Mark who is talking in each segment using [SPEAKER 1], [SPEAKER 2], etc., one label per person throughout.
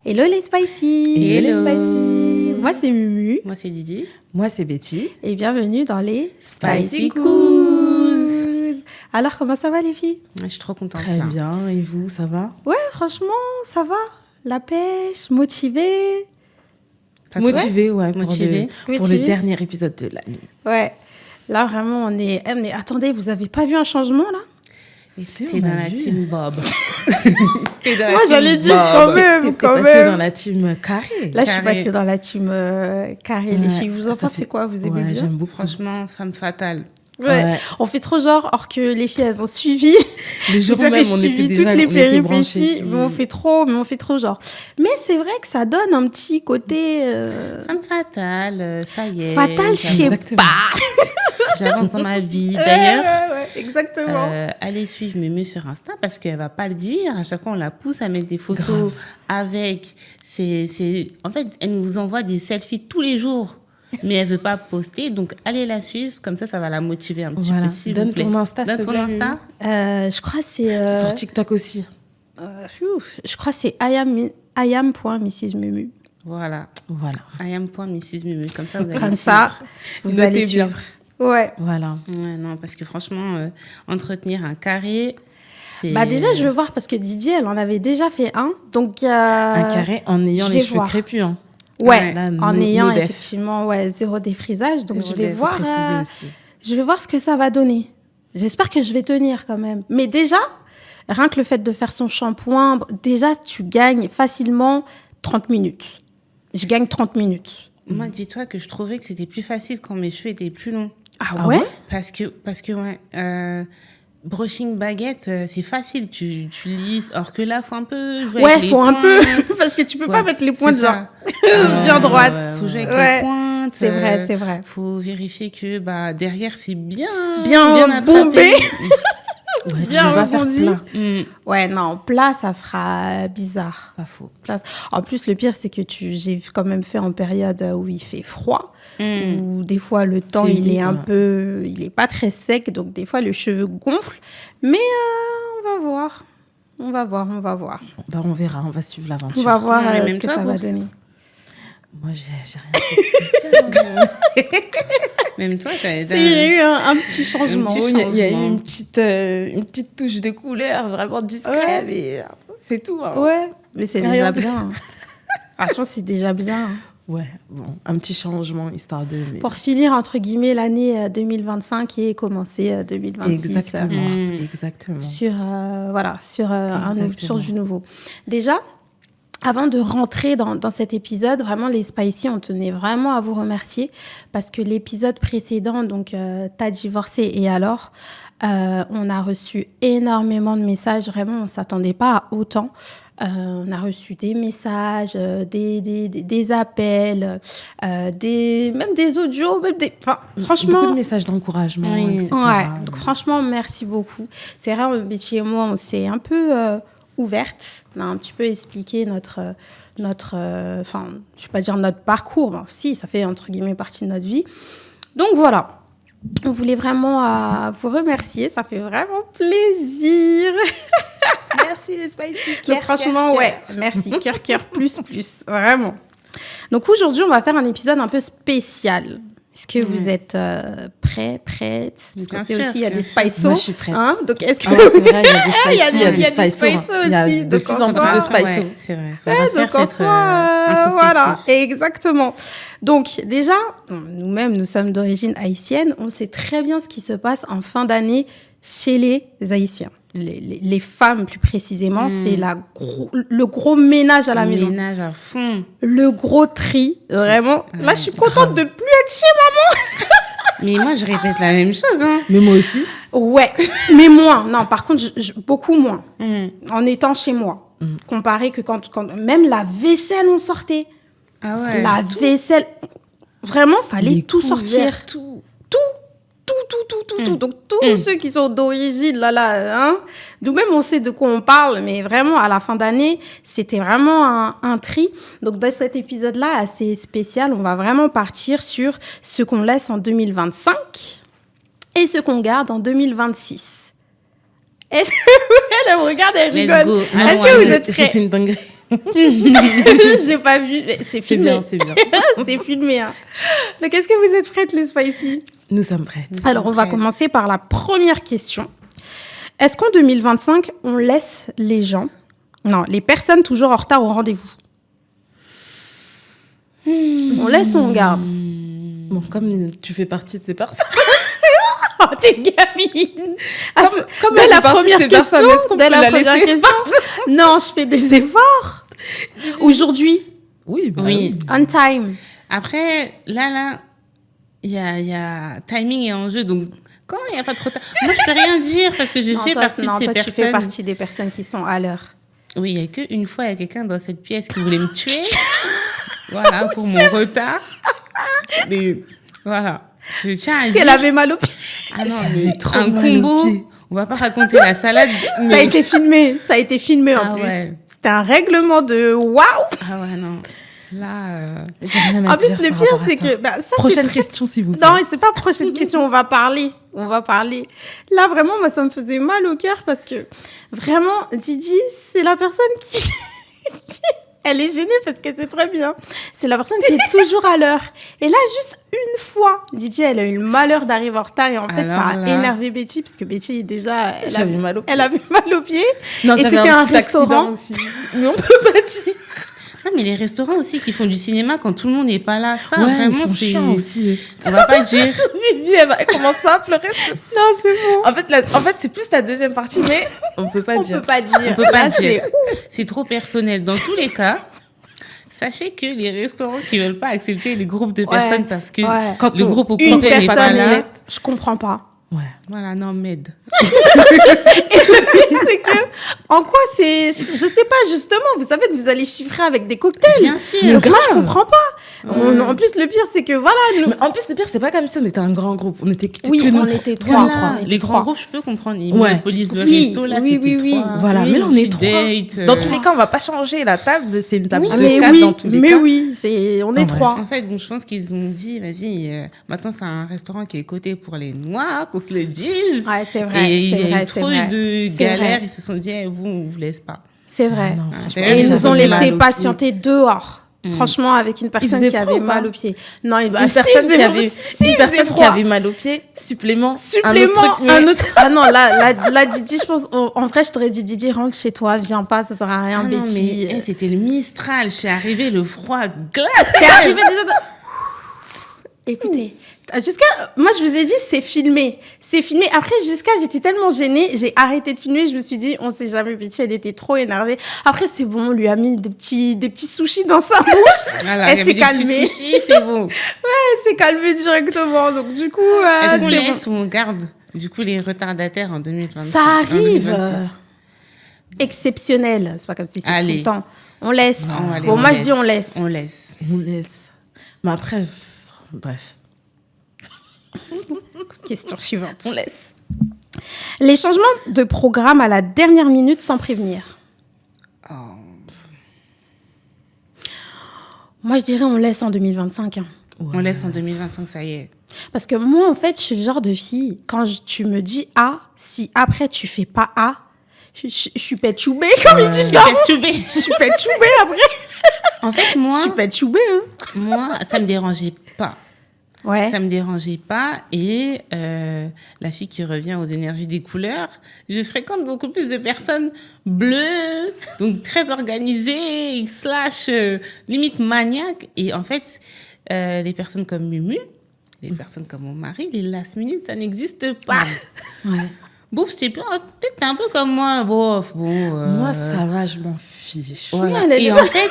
[SPEAKER 1] Hello les Spicy.
[SPEAKER 2] Hello les Spicy.
[SPEAKER 1] Moi c'est Mumu.
[SPEAKER 2] Moi c'est Didi.
[SPEAKER 3] Moi c'est Betty.
[SPEAKER 1] Et bienvenue dans les
[SPEAKER 2] Spicy Coos.
[SPEAKER 1] Alors comment ça va les filles?
[SPEAKER 2] Je suis trop contente.
[SPEAKER 3] Très bien. Et vous, ça va?
[SPEAKER 1] Ouais, franchement, ça va. La pêche, motivée.
[SPEAKER 3] Motivée, ouais.
[SPEAKER 2] Motivée.
[SPEAKER 3] Pour le dernier épisode de l'année.
[SPEAKER 1] Ouais. Là vraiment on est... mais attendez, vous avez pas vu un changement là?
[SPEAKER 2] Et t'es dans la team Bob.
[SPEAKER 1] Moi j'allais dire quand même.
[SPEAKER 3] T'es passée dans la team carré.
[SPEAKER 1] Là je suis passée dans la team carré. Les filles, vous en pensez quoi? Vous aimez bien?
[SPEAKER 3] J'aime beaucoup.
[SPEAKER 2] Franchement, femme fatale.
[SPEAKER 1] Ouais. On fait trop genre, or que les filles elles ont suivi.
[SPEAKER 3] Le jour
[SPEAKER 1] vous avez
[SPEAKER 3] même, on
[SPEAKER 1] suivi
[SPEAKER 3] était déjà
[SPEAKER 1] toutes les
[SPEAKER 3] on était
[SPEAKER 1] péripéties, mais on fait trop genre. Mais c'est vrai que ça donne un petit côté
[SPEAKER 2] Femme fatale, ça y est.
[SPEAKER 1] fatal, je sais pas.
[SPEAKER 2] J'avance dans ma vie. D'ailleurs,
[SPEAKER 1] ouais, exactement.
[SPEAKER 2] allez suivre Mumu sur Insta parce qu'elle va pas le dire. À chaque fois, on la pousse à mettre des photos avec. En fait, elle nous envoie des selfies tous les jours. Mais elle veut pas poster, donc allez la suivre, comme ça va la motiver un petit peu.
[SPEAKER 3] Donne ton Insta,
[SPEAKER 2] Donne ton Insta.
[SPEAKER 1] Je crois que c'est...
[SPEAKER 3] Sur TikTok aussi.
[SPEAKER 1] Je crois que c'est iam.mrsmumu.
[SPEAKER 2] Voilà. iam.mrsmumu. Comme ça, vous allez
[SPEAKER 1] comme ça, vous allez suivre. Ouais.
[SPEAKER 3] Voilà.
[SPEAKER 2] Ouais, non, parce que franchement, entretenir un carré, c'est...
[SPEAKER 1] Bah déjà, je veux voir, parce que Didier, elle en avait déjà fait un. Donc,
[SPEAKER 3] un carré en ayant les cheveux crépus, hein.
[SPEAKER 1] Ouais,
[SPEAKER 3] là,
[SPEAKER 1] en ayant effectivement zéro défrisage. Donc, je vais voir ce que ça va donner. J'espère que je vais tenir quand même. Mais déjà, rien que le fait de faire son shampoing, déjà, tu gagnes facilement 30 minutes. Je gagne 30 minutes.
[SPEAKER 2] Moi, dis-toi que je trouvais que c'était plus facile quand mes cheveux étaient plus longs.
[SPEAKER 1] Ah ouais?
[SPEAKER 2] Parce que ouais... brushing baguette, c'est facile, tu lisses. Or que là, faut un peu jouer avec les
[SPEAKER 1] faut
[SPEAKER 2] pointes.
[SPEAKER 1] un peu, parce que tu peux pas mettre les pointes genre bien droite.
[SPEAKER 2] Faut jouer avec les pointes.
[SPEAKER 1] C'est vrai.
[SPEAKER 2] Faut vérifier que derrière c'est bien
[SPEAKER 1] bombé.
[SPEAKER 3] Ouais,
[SPEAKER 1] bien
[SPEAKER 3] tu vas faire plat.
[SPEAKER 1] Ouais, non, plat, ça fera bizarre.
[SPEAKER 3] Pas faux.
[SPEAKER 1] En plus, le pire, c'est que j'ai quand même fait en période où il fait froid, où des fois, le temps, il est pas très sec, donc des fois, le cheveu gonfle. Mais on va voir. On va voir.
[SPEAKER 3] On verra, on va suivre l'aventure.
[SPEAKER 1] On va voir ce que ça va donner.
[SPEAKER 3] Moi, j'ai rien fait de spécial.
[SPEAKER 2] Même toi,
[SPEAKER 1] il y a eu un petit changement.
[SPEAKER 3] Il y a eu une petite touche de couleur vraiment discrète, mais c'est tout. Hein.
[SPEAKER 1] Ouais, mais c'est déjà bien. Franchement, c'est déjà bien.
[SPEAKER 3] Ouais, bon, un petit changement, histoire de... Mais...
[SPEAKER 1] Pour finir, entre guillemets, l'année 2025 et commencer 2026.
[SPEAKER 3] Exactement.
[SPEAKER 1] Sur du nouveau. Déjà, avant de rentrer dans cet épisode, vraiment, les Spicy, on tenait vraiment à vous remercier parce que l'épisode précédent, donc T'as divorcé et alors, on a reçu énormément de messages. Vraiment, on ne s'attendait pas à autant. On a reçu des messages, des appels, même des audios, franchement...
[SPEAKER 3] Beaucoup de messages d'encouragement, etc.
[SPEAKER 1] Ouais, donc franchement, merci beaucoup. C'est vrai, Betty et moi, on s'est un peu... ouverte, on a un petit peu expliqué notre je vais pas dire notre parcours, mais si, ça fait entre guillemets partie de notre vie. Donc voilà, on voulait vraiment vous remercier, ça fait vraiment plaisir.
[SPEAKER 3] Merci les Spicy.
[SPEAKER 1] Franchement, ouais, merci, cœur, plus, vraiment. Donc aujourd'hui, on va faire un épisode un peu spécial. Est-ce que vous êtes prêts, prêtes? Parce qu'on sait aussi, il y a des spices.
[SPEAKER 3] Moi, je suis prête.
[SPEAKER 1] Hein? Donc, est-ce que...
[SPEAKER 3] c'est vrai, il y a des spicy,
[SPEAKER 1] il y a des spicy aussi.
[SPEAKER 3] Il y a de plus en plus de spicy.
[SPEAKER 2] Ouais, c'est vrai.
[SPEAKER 1] Donc, en soi, voilà, exactement. Donc, déjà, nous-mêmes, nous sommes d'origine haïtienne. On sait très bien ce qui se passe en fin d'année chez les Haïtiens. Les femmes, plus précisément, c'est le gros ménage à la maison.
[SPEAKER 2] Le ménage à fond.
[SPEAKER 1] Le gros tri, vraiment. Là, je suis contente de plus être chez maman.
[SPEAKER 2] Mais moi, je répète la même chose. Hein.
[SPEAKER 3] Mais moi aussi.
[SPEAKER 1] Ouais, mais moins. Non, par contre, beaucoup moins. En étant chez moi. Comparé que quand... Même la vaisselle, on sortait.
[SPEAKER 2] Ah ouais.
[SPEAKER 1] La vaisselle... Vraiment, fallait tout sortir.
[SPEAKER 3] Tout
[SPEAKER 1] tout. Donc, tous ceux qui sont d'origine, hein, nous-mêmes, on sait de quoi on parle, mais vraiment, à la fin d'année, c'était vraiment un tri. Donc, dans cet épisode-là, assez spécial, on va vraiment partir sur ce qu'on laisse en 2025 et ce qu'on garde en 2026. Est-ce que elle me regarde, elle rigole.
[SPEAKER 2] Let's go.
[SPEAKER 1] Est-ce que vous êtes
[SPEAKER 3] J'ai
[SPEAKER 1] prêts?
[SPEAKER 3] fait une dinguerie.
[SPEAKER 1] J'ai pas vu. C'est filmé.
[SPEAKER 3] C'est bien.
[SPEAKER 1] C'est filmé. Hein. Donc, est-ce que vous êtes prêtes, les Spicy?
[SPEAKER 3] Nous sommes prêtes.
[SPEAKER 1] Alors, on va commencer par la première question. Est-ce qu'en 2025, on laisse les personnes toujours en retard au rendez-vous? On laisse ou on garde?
[SPEAKER 3] Bon, comme tu fais partie de ces personnes.
[SPEAKER 1] Oh, t'es gamine!
[SPEAKER 3] Comme
[SPEAKER 1] dès
[SPEAKER 3] elle
[SPEAKER 1] la
[SPEAKER 3] fait partie de
[SPEAKER 1] première
[SPEAKER 3] ces
[SPEAKER 1] question,
[SPEAKER 3] personnes, est-ce qu'on
[SPEAKER 1] dès
[SPEAKER 3] peut
[SPEAKER 1] la
[SPEAKER 3] la
[SPEAKER 1] première
[SPEAKER 3] laisser?
[SPEAKER 1] question. Non, je fais des efforts. Aujourd'hui,
[SPEAKER 3] Oui,
[SPEAKER 2] Oui.
[SPEAKER 1] on time.
[SPEAKER 2] Après, là, il y a timing et enjeu. Donc, quand il n'y a pas trop tard. Moi, je peux rien dire parce que je fais partie de ces
[SPEAKER 1] toi,
[SPEAKER 2] personnes.
[SPEAKER 1] tu fais partie des personnes qui sont à l'heure.
[SPEAKER 2] Oui, il n'y a qu'une fois, il y a quelqu'un dans cette pièce qui voulait me tuer. Voilà, pour mon retard. Mais voilà. Je tiens à
[SPEAKER 1] Parce
[SPEAKER 2] dire.
[SPEAKER 1] qu'elle avait mal au pied.
[SPEAKER 2] Ah non,
[SPEAKER 3] J'avais
[SPEAKER 2] mais
[SPEAKER 3] trop
[SPEAKER 2] un
[SPEAKER 3] mal au
[SPEAKER 2] combo.
[SPEAKER 3] pied.
[SPEAKER 2] On va pas raconter la salade.
[SPEAKER 1] Ça a
[SPEAKER 2] mais-
[SPEAKER 1] été filmé. Ça a été filmé en
[SPEAKER 2] Ah
[SPEAKER 1] plus.
[SPEAKER 2] ouais.
[SPEAKER 1] C'était un règlement de waouh.
[SPEAKER 2] Ah ouais, non. Là,
[SPEAKER 3] J'ai rien à
[SPEAKER 1] En plus,
[SPEAKER 3] dire
[SPEAKER 1] le
[SPEAKER 3] par
[SPEAKER 1] pire,
[SPEAKER 3] rapport à
[SPEAKER 1] c'est
[SPEAKER 3] ça.
[SPEAKER 1] que ça,
[SPEAKER 3] Prochaine
[SPEAKER 1] c'est
[SPEAKER 3] question, s'il vous plaît.
[SPEAKER 1] Non, et c'est pas prochaine question, on va parler. Là, vraiment, moi, ça me faisait mal au cœur parce que vraiment, Didi, c'est la personne qui... Elle est gênée parce qu'elle sait très bien. C'est la personne qui est toujours à l'heure. Et là, juste une fois, Didi, elle a eu le malheur d'arriver en retard et en fait,
[SPEAKER 2] Alors
[SPEAKER 1] ça a
[SPEAKER 2] là.
[SPEAKER 1] énervé Betty parce que Betty, déjà,
[SPEAKER 3] J'avais mal au pied.
[SPEAKER 1] elle avait mal au pied.
[SPEAKER 3] Non,
[SPEAKER 1] Et
[SPEAKER 3] j'avais
[SPEAKER 1] c'était
[SPEAKER 3] un
[SPEAKER 1] un
[SPEAKER 3] petit
[SPEAKER 1] restaurant.
[SPEAKER 3] accident aussi. Mais on peut pas dire.
[SPEAKER 2] non, mais les restaurants aussi qui font du cinéma quand tout le monde n'est pas là, ça,
[SPEAKER 3] Ouais,
[SPEAKER 2] vraiment,
[SPEAKER 3] ils sont
[SPEAKER 2] c'est...
[SPEAKER 3] chiants aussi.
[SPEAKER 2] On va pas dire.
[SPEAKER 3] Vivi, elle commence pas à pleurer.
[SPEAKER 1] Non, c'est bon.
[SPEAKER 3] En fait, c'est plus la deuxième partie, mais on peut pas
[SPEAKER 1] On
[SPEAKER 3] dire.
[SPEAKER 1] peut pas dire.
[SPEAKER 2] On peut pas
[SPEAKER 1] Là,
[SPEAKER 2] dire.
[SPEAKER 1] c'est-
[SPEAKER 2] C'est trop personnel. Dans tous les cas, sachez que les restaurants qui veulent pas accepter les groupes de personnes parce que
[SPEAKER 1] ouais.
[SPEAKER 3] Quand
[SPEAKER 2] le
[SPEAKER 3] on-
[SPEAKER 2] groupe au
[SPEAKER 1] Une
[SPEAKER 2] complet n'est pas
[SPEAKER 1] personne,
[SPEAKER 2] là.
[SPEAKER 1] je comprends pas.
[SPEAKER 3] Ouais.
[SPEAKER 2] Voilà, non, m'aide.
[SPEAKER 1] C'est que, en quoi c'est, je sais pas, justement, vous savez que vous allez chiffrer avec des cocktails.
[SPEAKER 2] Bien sûr.
[SPEAKER 1] Mais moi, je
[SPEAKER 3] grave.
[SPEAKER 1] comprends pas. En plus, le pire, c'est que voilà, nous,
[SPEAKER 3] Mais en plus, le pire, c'est pas comme si on était un grand groupe. On était que
[SPEAKER 1] oui,
[SPEAKER 3] que nous.
[SPEAKER 1] on était trois.
[SPEAKER 2] Voilà,
[SPEAKER 1] on était
[SPEAKER 2] les grands
[SPEAKER 1] trois.
[SPEAKER 2] groupes, je peux comprendre. Ils
[SPEAKER 3] Ouais.
[SPEAKER 2] monopolisent le
[SPEAKER 1] Oui,
[SPEAKER 2] resto, là,
[SPEAKER 1] oui,
[SPEAKER 2] c'était
[SPEAKER 1] oui,
[SPEAKER 2] trois.
[SPEAKER 3] Voilà,
[SPEAKER 1] Oui,
[SPEAKER 3] mais là, on
[SPEAKER 2] petit
[SPEAKER 3] est trois.
[SPEAKER 2] date,
[SPEAKER 3] Dans tous les cas, on va pas changer la table. C'est une table
[SPEAKER 1] Ah,
[SPEAKER 3] de
[SPEAKER 1] mais
[SPEAKER 3] 4
[SPEAKER 1] oui,
[SPEAKER 3] dans tous les
[SPEAKER 1] mais
[SPEAKER 3] cas.
[SPEAKER 1] oui, on est
[SPEAKER 3] Ouais.
[SPEAKER 1] trois.
[SPEAKER 2] En fait, donc, je pense qu'ils ont dit, vas-y, maintenant c'est un restaurant qui est coté pour les Noirs, qu'on se le dise.
[SPEAKER 1] Ouais, c'est vrai,
[SPEAKER 2] Et il
[SPEAKER 1] c'est
[SPEAKER 2] y a
[SPEAKER 1] vrai,
[SPEAKER 2] eu
[SPEAKER 1] c'est
[SPEAKER 2] trop
[SPEAKER 1] vrai.
[SPEAKER 2] de
[SPEAKER 1] C'est
[SPEAKER 2] galères,
[SPEAKER 1] vrai.
[SPEAKER 2] ils se sont dit, eh, vous, on vous laisse pas.
[SPEAKER 1] C'est vrai.
[SPEAKER 3] Non,
[SPEAKER 2] Ah,
[SPEAKER 3] franchement.
[SPEAKER 2] d'ailleurs,
[SPEAKER 1] Et ils nous ont
[SPEAKER 2] j'avais mal
[SPEAKER 1] laissé
[SPEAKER 3] au
[SPEAKER 1] patienter dehors. Franchement, avec une personne
[SPEAKER 3] faisait
[SPEAKER 1] qui
[SPEAKER 3] froid
[SPEAKER 1] avait
[SPEAKER 3] ou pas
[SPEAKER 1] mal au pied. Non,
[SPEAKER 3] Une personne qui avait mal au pied, supplément, un autre truc.
[SPEAKER 1] un autre. Ah non, là, Didi, je pense, en vrai, je t'aurais dit, Didi, rentre chez toi, viens pas, ça sert à rien,
[SPEAKER 2] Ah non,
[SPEAKER 1] Betty.
[SPEAKER 2] mais c'était le Mistral. Je suis arrivée, le froid glace.
[SPEAKER 1] T'es arrivé déjà Écoutez, moi je vous ai dit, c'est filmé. C'est filmé. Après, j'étais tellement gênée, j'ai arrêté de filmer. Je me suis dit, on sait jamais, Betty, elle était trop énervée. Après, c'est bon, on lui a mis des petits sushis dans sa bouche.
[SPEAKER 2] Voilà,
[SPEAKER 1] Elle
[SPEAKER 2] il y
[SPEAKER 1] s'est
[SPEAKER 2] avait des petits
[SPEAKER 1] calmée.
[SPEAKER 2] sushis, c'est bon.
[SPEAKER 1] Elle s'est calmée directement. Donc, du coup,
[SPEAKER 2] Est-ce qu'on
[SPEAKER 1] c'est
[SPEAKER 2] laisse
[SPEAKER 1] bon.
[SPEAKER 2] ou on garde, du coup, les retardataires en 2025?
[SPEAKER 1] Ça
[SPEAKER 2] en
[SPEAKER 1] arrive.
[SPEAKER 2] 2026?
[SPEAKER 1] Exceptionnel. C'est pas comme si c'était tout
[SPEAKER 2] Allez.
[SPEAKER 1] le temps. On laisse.
[SPEAKER 2] Non, allez,
[SPEAKER 1] Bon,
[SPEAKER 2] on
[SPEAKER 1] moi, je
[SPEAKER 2] laisse.
[SPEAKER 1] dis on laisse.
[SPEAKER 2] On laisse.
[SPEAKER 3] On laisse. Mais après, bref.
[SPEAKER 1] Question suivante.
[SPEAKER 3] On laisse.
[SPEAKER 1] Les changements de programme à la dernière minute sans prévenir.
[SPEAKER 2] Oh.
[SPEAKER 1] Moi, je dirais on laisse en 2025. Hein.
[SPEAKER 2] On laisse en 2025, ça y est.
[SPEAKER 1] Parce que moi, en fait, je suis le genre de fille, quand tu me dis A, si après tu fais pas A, je suis péchoubée, comme ils disent là.
[SPEAKER 2] Perturbée.
[SPEAKER 1] Je suis péchoubée après.
[SPEAKER 2] En fait,
[SPEAKER 1] Je
[SPEAKER 2] moi,
[SPEAKER 1] suis péchoubée. Hein.
[SPEAKER 2] moi, ça me dérangeait pas.
[SPEAKER 1] Ouais.
[SPEAKER 2] Ça me dérangeait pas. Et la fille qui revient aux énergies des couleurs, je fréquente beaucoup plus de personnes bleues, donc très organisées, limite maniaques. Et en fait, les personnes comme Mumu, les personnes comme mon mari, les last minute, ça n'existe pas.
[SPEAKER 1] Ouais.
[SPEAKER 2] Bouf, peut-être t'es un peu comme moi. Bof, bon.
[SPEAKER 3] Moi, ça va, je m'en fiche.
[SPEAKER 2] Voilà.
[SPEAKER 1] elle est-
[SPEAKER 2] Et en fait,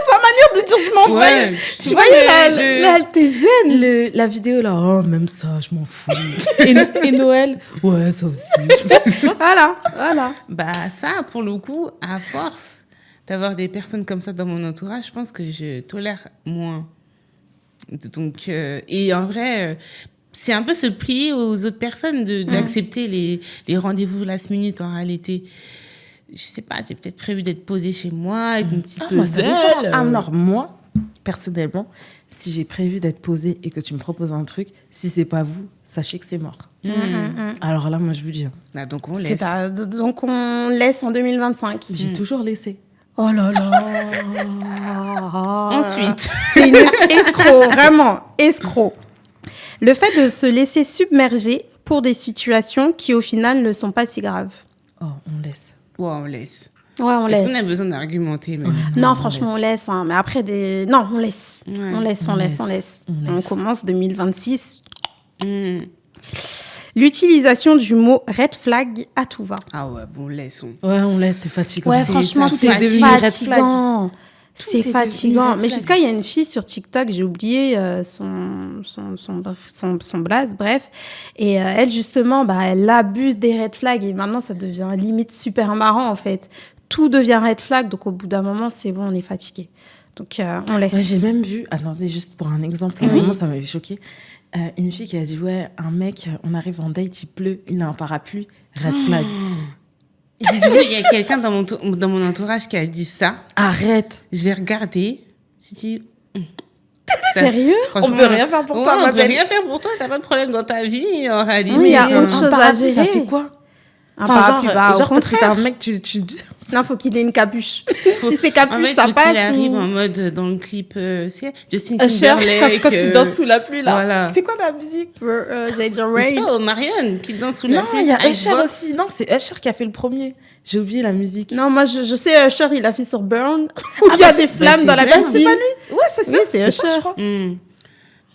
[SPEAKER 1] Sa manière de dire je m'en
[SPEAKER 2] Ouais.
[SPEAKER 1] fiche.
[SPEAKER 2] Tu
[SPEAKER 1] Tu
[SPEAKER 2] vois,
[SPEAKER 1] voyais la t'es zen.
[SPEAKER 3] La vidéo là, oh, même ça, je m'en fous. et Noël, ouais, ça aussi.
[SPEAKER 1] Voilà.
[SPEAKER 2] bah ça, pour le coup, à force d'avoir des personnes comme ça dans mon entourage, je pense que je tolère moins. Donc, et en vrai, c'est un peu se plier aux autres personnes, d'accepter les rendez-vous last minute en réalité. Je sais pas, j'ai peut-être prévu d'être posée chez moi avec une petite
[SPEAKER 3] Alors moi, personnellement, si j'ai prévu d'être posée et que tu me proposes un truc, si c'est pas vous, sachez que c'est mort. Alors là, moi, je vous dis.
[SPEAKER 2] Ah, donc on
[SPEAKER 1] Parce que
[SPEAKER 2] laisse.
[SPEAKER 1] donc on laisse en 2025.
[SPEAKER 3] J'ai toujours laissé.
[SPEAKER 1] Oh là là.
[SPEAKER 2] Ensuite.
[SPEAKER 1] C'est une escroc, vraiment, escroc. Le fait de se laisser submerger pour des situations qui, au final, ne sont pas si graves.
[SPEAKER 3] Oh, on laisse.
[SPEAKER 2] Ouais, on laisse.
[SPEAKER 1] Ouais, on laisse.
[SPEAKER 2] Est-ce qu'on a besoin d'argumenter même?
[SPEAKER 1] Non, franchement, on laisse. Hein. Mais après, non, on laisse.
[SPEAKER 2] Ouais.
[SPEAKER 1] On laisse. On commence 2026. L'utilisation du mot red flag à tout va.
[SPEAKER 2] Ah ouais, bon, laissons.
[SPEAKER 3] Ouais, on laisse, c'est fatigant.
[SPEAKER 1] Ouais, franchement,
[SPEAKER 3] tout
[SPEAKER 1] c'est
[SPEAKER 3] est devenu red flag.
[SPEAKER 1] fatigant. C'est
[SPEAKER 3] est devenu
[SPEAKER 1] fatigant.
[SPEAKER 3] red
[SPEAKER 1] Mais
[SPEAKER 3] flag.
[SPEAKER 1] jusqu'à, il y a une fille sur TikTok, j'ai oublié son blaze, bref. Et elle, justement, elle abuse des red flags. Et maintenant, ça devient limite super marrant, en fait. Tout devient red flag. Donc, au bout d'un moment, c'est bon, on est fatigué. Donc, on laisse.
[SPEAKER 3] Ouais, j'ai même vu, attendez, juste pour un exemple, à un moment, ça m'avait choqué. Une fille qui a dit, ouais, un mec, on arrive en date, il pleut, il a un parapluie, red flag.
[SPEAKER 2] J'ai dit, il y a quelqu'un dans mon entourage qui a dit ça.
[SPEAKER 3] Arrête.
[SPEAKER 2] J'ai regardé. J'ai dit...
[SPEAKER 1] Sérieux?
[SPEAKER 2] Franchement,
[SPEAKER 3] On peut rien faire pour toi,
[SPEAKER 2] on
[SPEAKER 3] ma
[SPEAKER 2] peut
[SPEAKER 3] belle.
[SPEAKER 2] rien faire pour toi. T'as pas de problème dans ta vie, en réalité.
[SPEAKER 1] Oui, il y a autre
[SPEAKER 3] Un
[SPEAKER 1] chose à
[SPEAKER 3] parapluie, ça
[SPEAKER 1] gérer.
[SPEAKER 3] fait quoi?
[SPEAKER 1] Un parapluie, au
[SPEAKER 3] genre parce que t'es
[SPEAKER 1] contraire.
[SPEAKER 3] un mec, tu...
[SPEAKER 1] Non, faut qu'il ait une capuche. Si c'est capuche,
[SPEAKER 2] En fait,
[SPEAKER 1] ça
[SPEAKER 2] faut
[SPEAKER 1] passe.
[SPEAKER 2] qu'il arrive
[SPEAKER 1] ou-
[SPEAKER 2] en mode dans le clip, c'est Justin
[SPEAKER 3] Usher,
[SPEAKER 2] Timberlake.
[SPEAKER 3] quand tu danses sous la pluie, là.
[SPEAKER 2] Voilà.
[SPEAKER 3] C'est quoi la musique?
[SPEAKER 1] J'allais dire
[SPEAKER 2] C'est
[SPEAKER 1] Rain.
[SPEAKER 2] pas Marion qui danse sous la
[SPEAKER 3] Non,
[SPEAKER 2] pluie.
[SPEAKER 3] il y a
[SPEAKER 2] Icebox.
[SPEAKER 3] Usher aussi. Non, c'est Usher qui a fait le premier. J'ai oublié la musique.
[SPEAKER 1] Non, moi, je sais, Usher, il a fait sur Burn, où il y a des flammes
[SPEAKER 2] c'est
[SPEAKER 1] dans la
[SPEAKER 2] vrai,
[SPEAKER 1] piscine.
[SPEAKER 2] c'est pas
[SPEAKER 3] Ouais, c'est ça.
[SPEAKER 1] Oui, c'est
[SPEAKER 3] ça,
[SPEAKER 1] Usher.
[SPEAKER 3] je crois.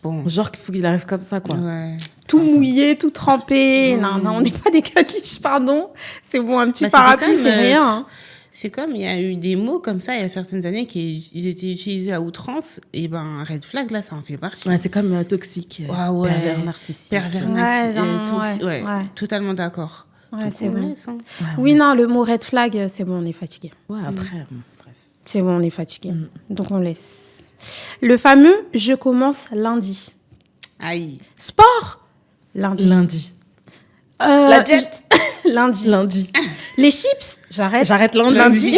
[SPEAKER 2] Bon.
[SPEAKER 3] Genre qu'il faut qu'il arrive comme ça, quoi.
[SPEAKER 2] Ouais.
[SPEAKER 1] Tout mouillé, tout trempé. Non, on n'est pas des caniches, pardon. C'est bon, un petit
[SPEAKER 2] Bah, c'était
[SPEAKER 1] parapluie,
[SPEAKER 2] comme,
[SPEAKER 1] c'est rien. Hein.
[SPEAKER 2] C'est comme il y a eu des mots comme ça il y a certaines années qui ils étaient utilisés à outrance. Et ben, red flag, là, ça en fait partie.
[SPEAKER 3] Ouais, c'est comme toxique.
[SPEAKER 2] Ouais.
[SPEAKER 3] Pervers narcissique.
[SPEAKER 2] Pervers
[SPEAKER 1] Ouais,
[SPEAKER 2] narcissique.
[SPEAKER 1] non, ouais.
[SPEAKER 2] Totalement d'accord.
[SPEAKER 1] Ouais,
[SPEAKER 2] Donc,
[SPEAKER 1] c'est
[SPEAKER 2] on
[SPEAKER 1] bon.
[SPEAKER 2] laisse, hein.
[SPEAKER 3] Ouais,
[SPEAKER 1] Oui,
[SPEAKER 3] ouais,
[SPEAKER 1] non, le mot red flag, c'est bon, on est fatigué.
[SPEAKER 3] Ouais, après, bon, bref.
[SPEAKER 1] C'est bon, on est fatigué. Donc, on laisse. Le fameux « je commence lundi
[SPEAKER 2] Aïe. ».
[SPEAKER 1] Sport lundi.
[SPEAKER 3] Lundi.
[SPEAKER 1] La
[SPEAKER 3] jet.
[SPEAKER 1] lundi.
[SPEAKER 3] Lundi.
[SPEAKER 1] Les chips, j'arrête.
[SPEAKER 3] J'arrête lundi.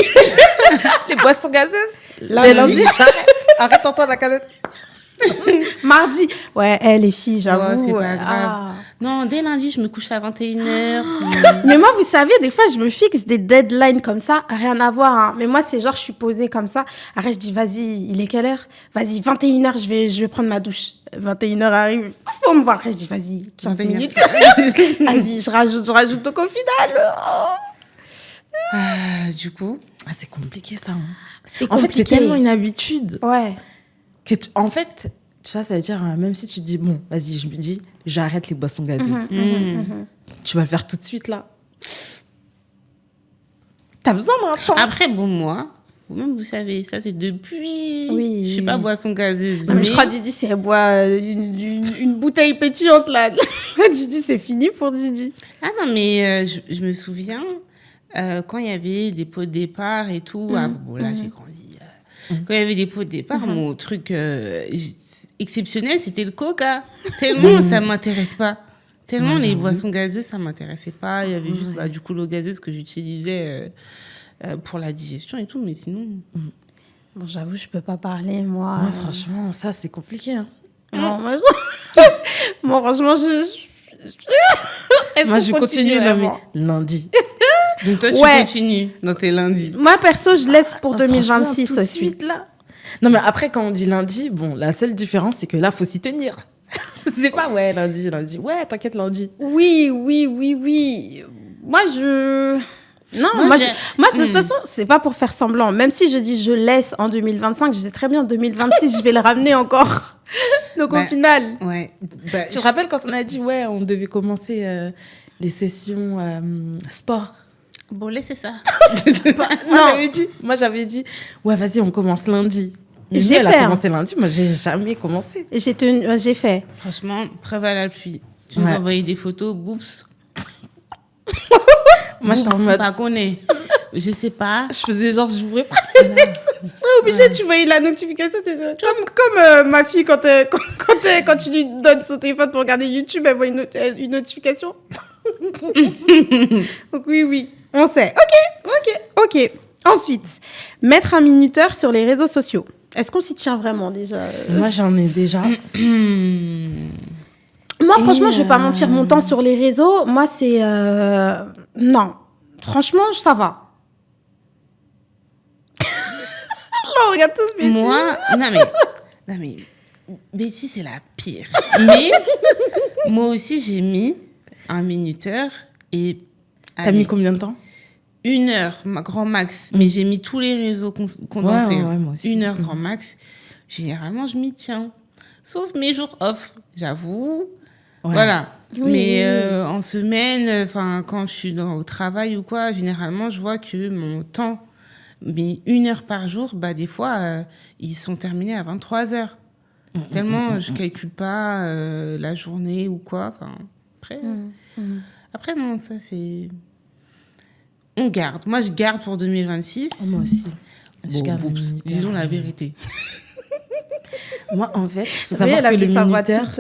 [SPEAKER 3] Les boissons gazeuses.
[SPEAKER 1] Lundi.
[SPEAKER 3] J'arrête. Arrête, entendre la canette.
[SPEAKER 1] Mardi. Ouais, les filles, j'avoue.
[SPEAKER 2] Ouais, c'est pas
[SPEAKER 1] ouais.
[SPEAKER 2] grave.
[SPEAKER 1] Ah.
[SPEAKER 2] Non, dès lundi, je me couche à 21h.
[SPEAKER 1] Mais moi, vous savez, des fois, je me fixe des deadlines comme ça, rien à voir. Hein. Mais moi, c'est genre, je suis posée comme ça. Après, je dis, vas-y, il est quelle heure? Vas-y, 21h, je vais prendre ma douche. 21h arrive, faut me voir. Après, je dis, vas-y, 15 minutes. Vas-y, je rajoute. Donc, au final,
[SPEAKER 2] Du coup,
[SPEAKER 3] Ah, c'est compliqué, ça. Hein.
[SPEAKER 1] c'est
[SPEAKER 3] En fait,
[SPEAKER 1] compliqué.
[SPEAKER 3] c'est tellement une habitude
[SPEAKER 1] Ouais.
[SPEAKER 3] que, en fait, tu vois, ça veut dire, même si tu dis, bon, vas-y, je me dis, j'arrête les boissons gazeuses. Tu vas le faire tout de suite, là. T'as besoin d'un temps.
[SPEAKER 2] après, bon, moi, vous-même, vous savez, ça, c'est depuis.
[SPEAKER 1] Oui.
[SPEAKER 2] Je suis pas boisson gazeuse.
[SPEAKER 1] Non, mais je crois que Didi, si elle boit une bouteille pétillante, là. Didi, c'est fini pour Didi.
[SPEAKER 2] Ah non, mais je me souviens, quand il y avait des pots de départ et tout, ah, bon, là, j'ai grandi. Quand il y avait des pots de départ, mon truc exceptionnel, c'était le coca. Tellement ça m'intéresse pas. Tellement les boissons gazeuses, ça m'intéressait pas. Il y avait juste, du coup, l'eau gazeuse que j'utilisais pour la digestion et tout, mais sinon...
[SPEAKER 1] Bon, j'avoue, je peux pas parler, moi.
[SPEAKER 3] Ouais, franchement, ça, c'est compliqué. Hein.
[SPEAKER 1] Non, moi, moi, franchement, Est-ce
[SPEAKER 3] Moi,
[SPEAKER 1] qu'on
[SPEAKER 3] je continue, non,
[SPEAKER 1] vraiment
[SPEAKER 3] mais lundi.
[SPEAKER 2] Donc toi, tu
[SPEAKER 1] Ouais.
[SPEAKER 2] continues dans tes lundis.
[SPEAKER 1] Moi, perso, je laisse pour
[SPEAKER 3] Ah,
[SPEAKER 1] 2026
[SPEAKER 3] franchement, tout de
[SPEAKER 1] aussi.
[SPEAKER 3] suite, là. Non, mais après, quand on dit lundi, bon, la seule différence, c'est que là, faut s'y tenir. C'est pas, ouais, lundi. Ouais, t'inquiète, lundi.
[SPEAKER 1] Oui. Moi, Non, moi, de toute façon, c'est pas pour faire semblant. Même si je dis je laisse en 2025, je sais très bien, en 2026, je vais le ramener encore. Donc, au final...
[SPEAKER 2] Ouais.
[SPEAKER 3] Tu te rappelles quand on a dit, ouais, on devait commencer les sessions sport.
[SPEAKER 2] Bon, laissez ça.
[SPEAKER 3] Moi, j'avais dit, ouais, vas-y, on commence lundi. Mais
[SPEAKER 1] J'ai
[SPEAKER 3] elle
[SPEAKER 1] fait,
[SPEAKER 3] a
[SPEAKER 1] hein.
[SPEAKER 3] commencé lundi, moi, j'ai jamais commencé.
[SPEAKER 1] J'ai fait.
[SPEAKER 2] Franchement, preuve à l'appui. Tu nous
[SPEAKER 3] Ouais.
[SPEAKER 2] as envoyé des photos, boops.
[SPEAKER 3] Moi, j'étais en mode,
[SPEAKER 2] Pas qu'on est. Je sais pas.
[SPEAKER 3] Je faisais genre, j'ouvrais pas.
[SPEAKER 4] Obligé, tu voyais la notification. Comme ma fille, quand tu lui donnes son téléphone pour regarder YouTube, elle voit une notification. Donc oui, on sait. Ok. Ensuite, mettre un minuteur sur les réseaux sociaux. Est-ce qu'on s'y tient vraiment déjà
[SPEAKER 3] Moi, j'en ai déjà.
[SPEAKER 1] Moi, franchement, je vais pas mentir, mon temps sur les réseaux, moi, c'est... Non. Franchement, ça va.
[SPEAKER 4] On regarde tous Betty.
[SPEAKER 2] Moi, non mais, Betty, c'est la pire. Mais, moi aussi, j'ai mis un minuteur et...
[SPEAKER 3] T'as mis combien de temps?
[SPEAKER 2] 1 heure, grand max. Mais j'ai mis tous les réseaux condensés.
[SPEAKER 3] Ouais, moi aussi.
[SPEAKER 2] 1 heure, grand max. Généralement, je m'y tiens. Sauf mes jours off, j'avoue.
[SPEAKER 3] Ouais.
[SPEAKER 2] Voilà.
[SPEAKER 1] Oui,
[SPEAKER 2] Mais
[SPEAKER 1] oui.
[SPEAKER 2] en semaine, quand je suis au travail ou quoi, généralement, je vois que mon temps, mais 1 heure par jour, des fois, ils sont terminés à 23 heures. Tellement je calcule pas la journée ou quoi. Enfin, après, non, ça, c'est... On garde. Moi, je garde pour 2026.
[SPEAKER 3] Moi aussi. Je
[SPEAKER 2] Bon,
[SPEAKER 3] garde le
[SPEAKER 2] oups,
[SPEAKER 3] minuteur.
[SPEAKER 2] disons la vérité.
[SPEAKER 3] Moi, en fait, il faut
[SPEAKER 4] Oui,
[SPEAKER 3] savoir
[SPEAKER 4] elle a
[SPEAKER 3] que le
[SPEAKER 4] pris sa voix
[SPEAKER 3] minuteur,
[SPEAKER 4] toute,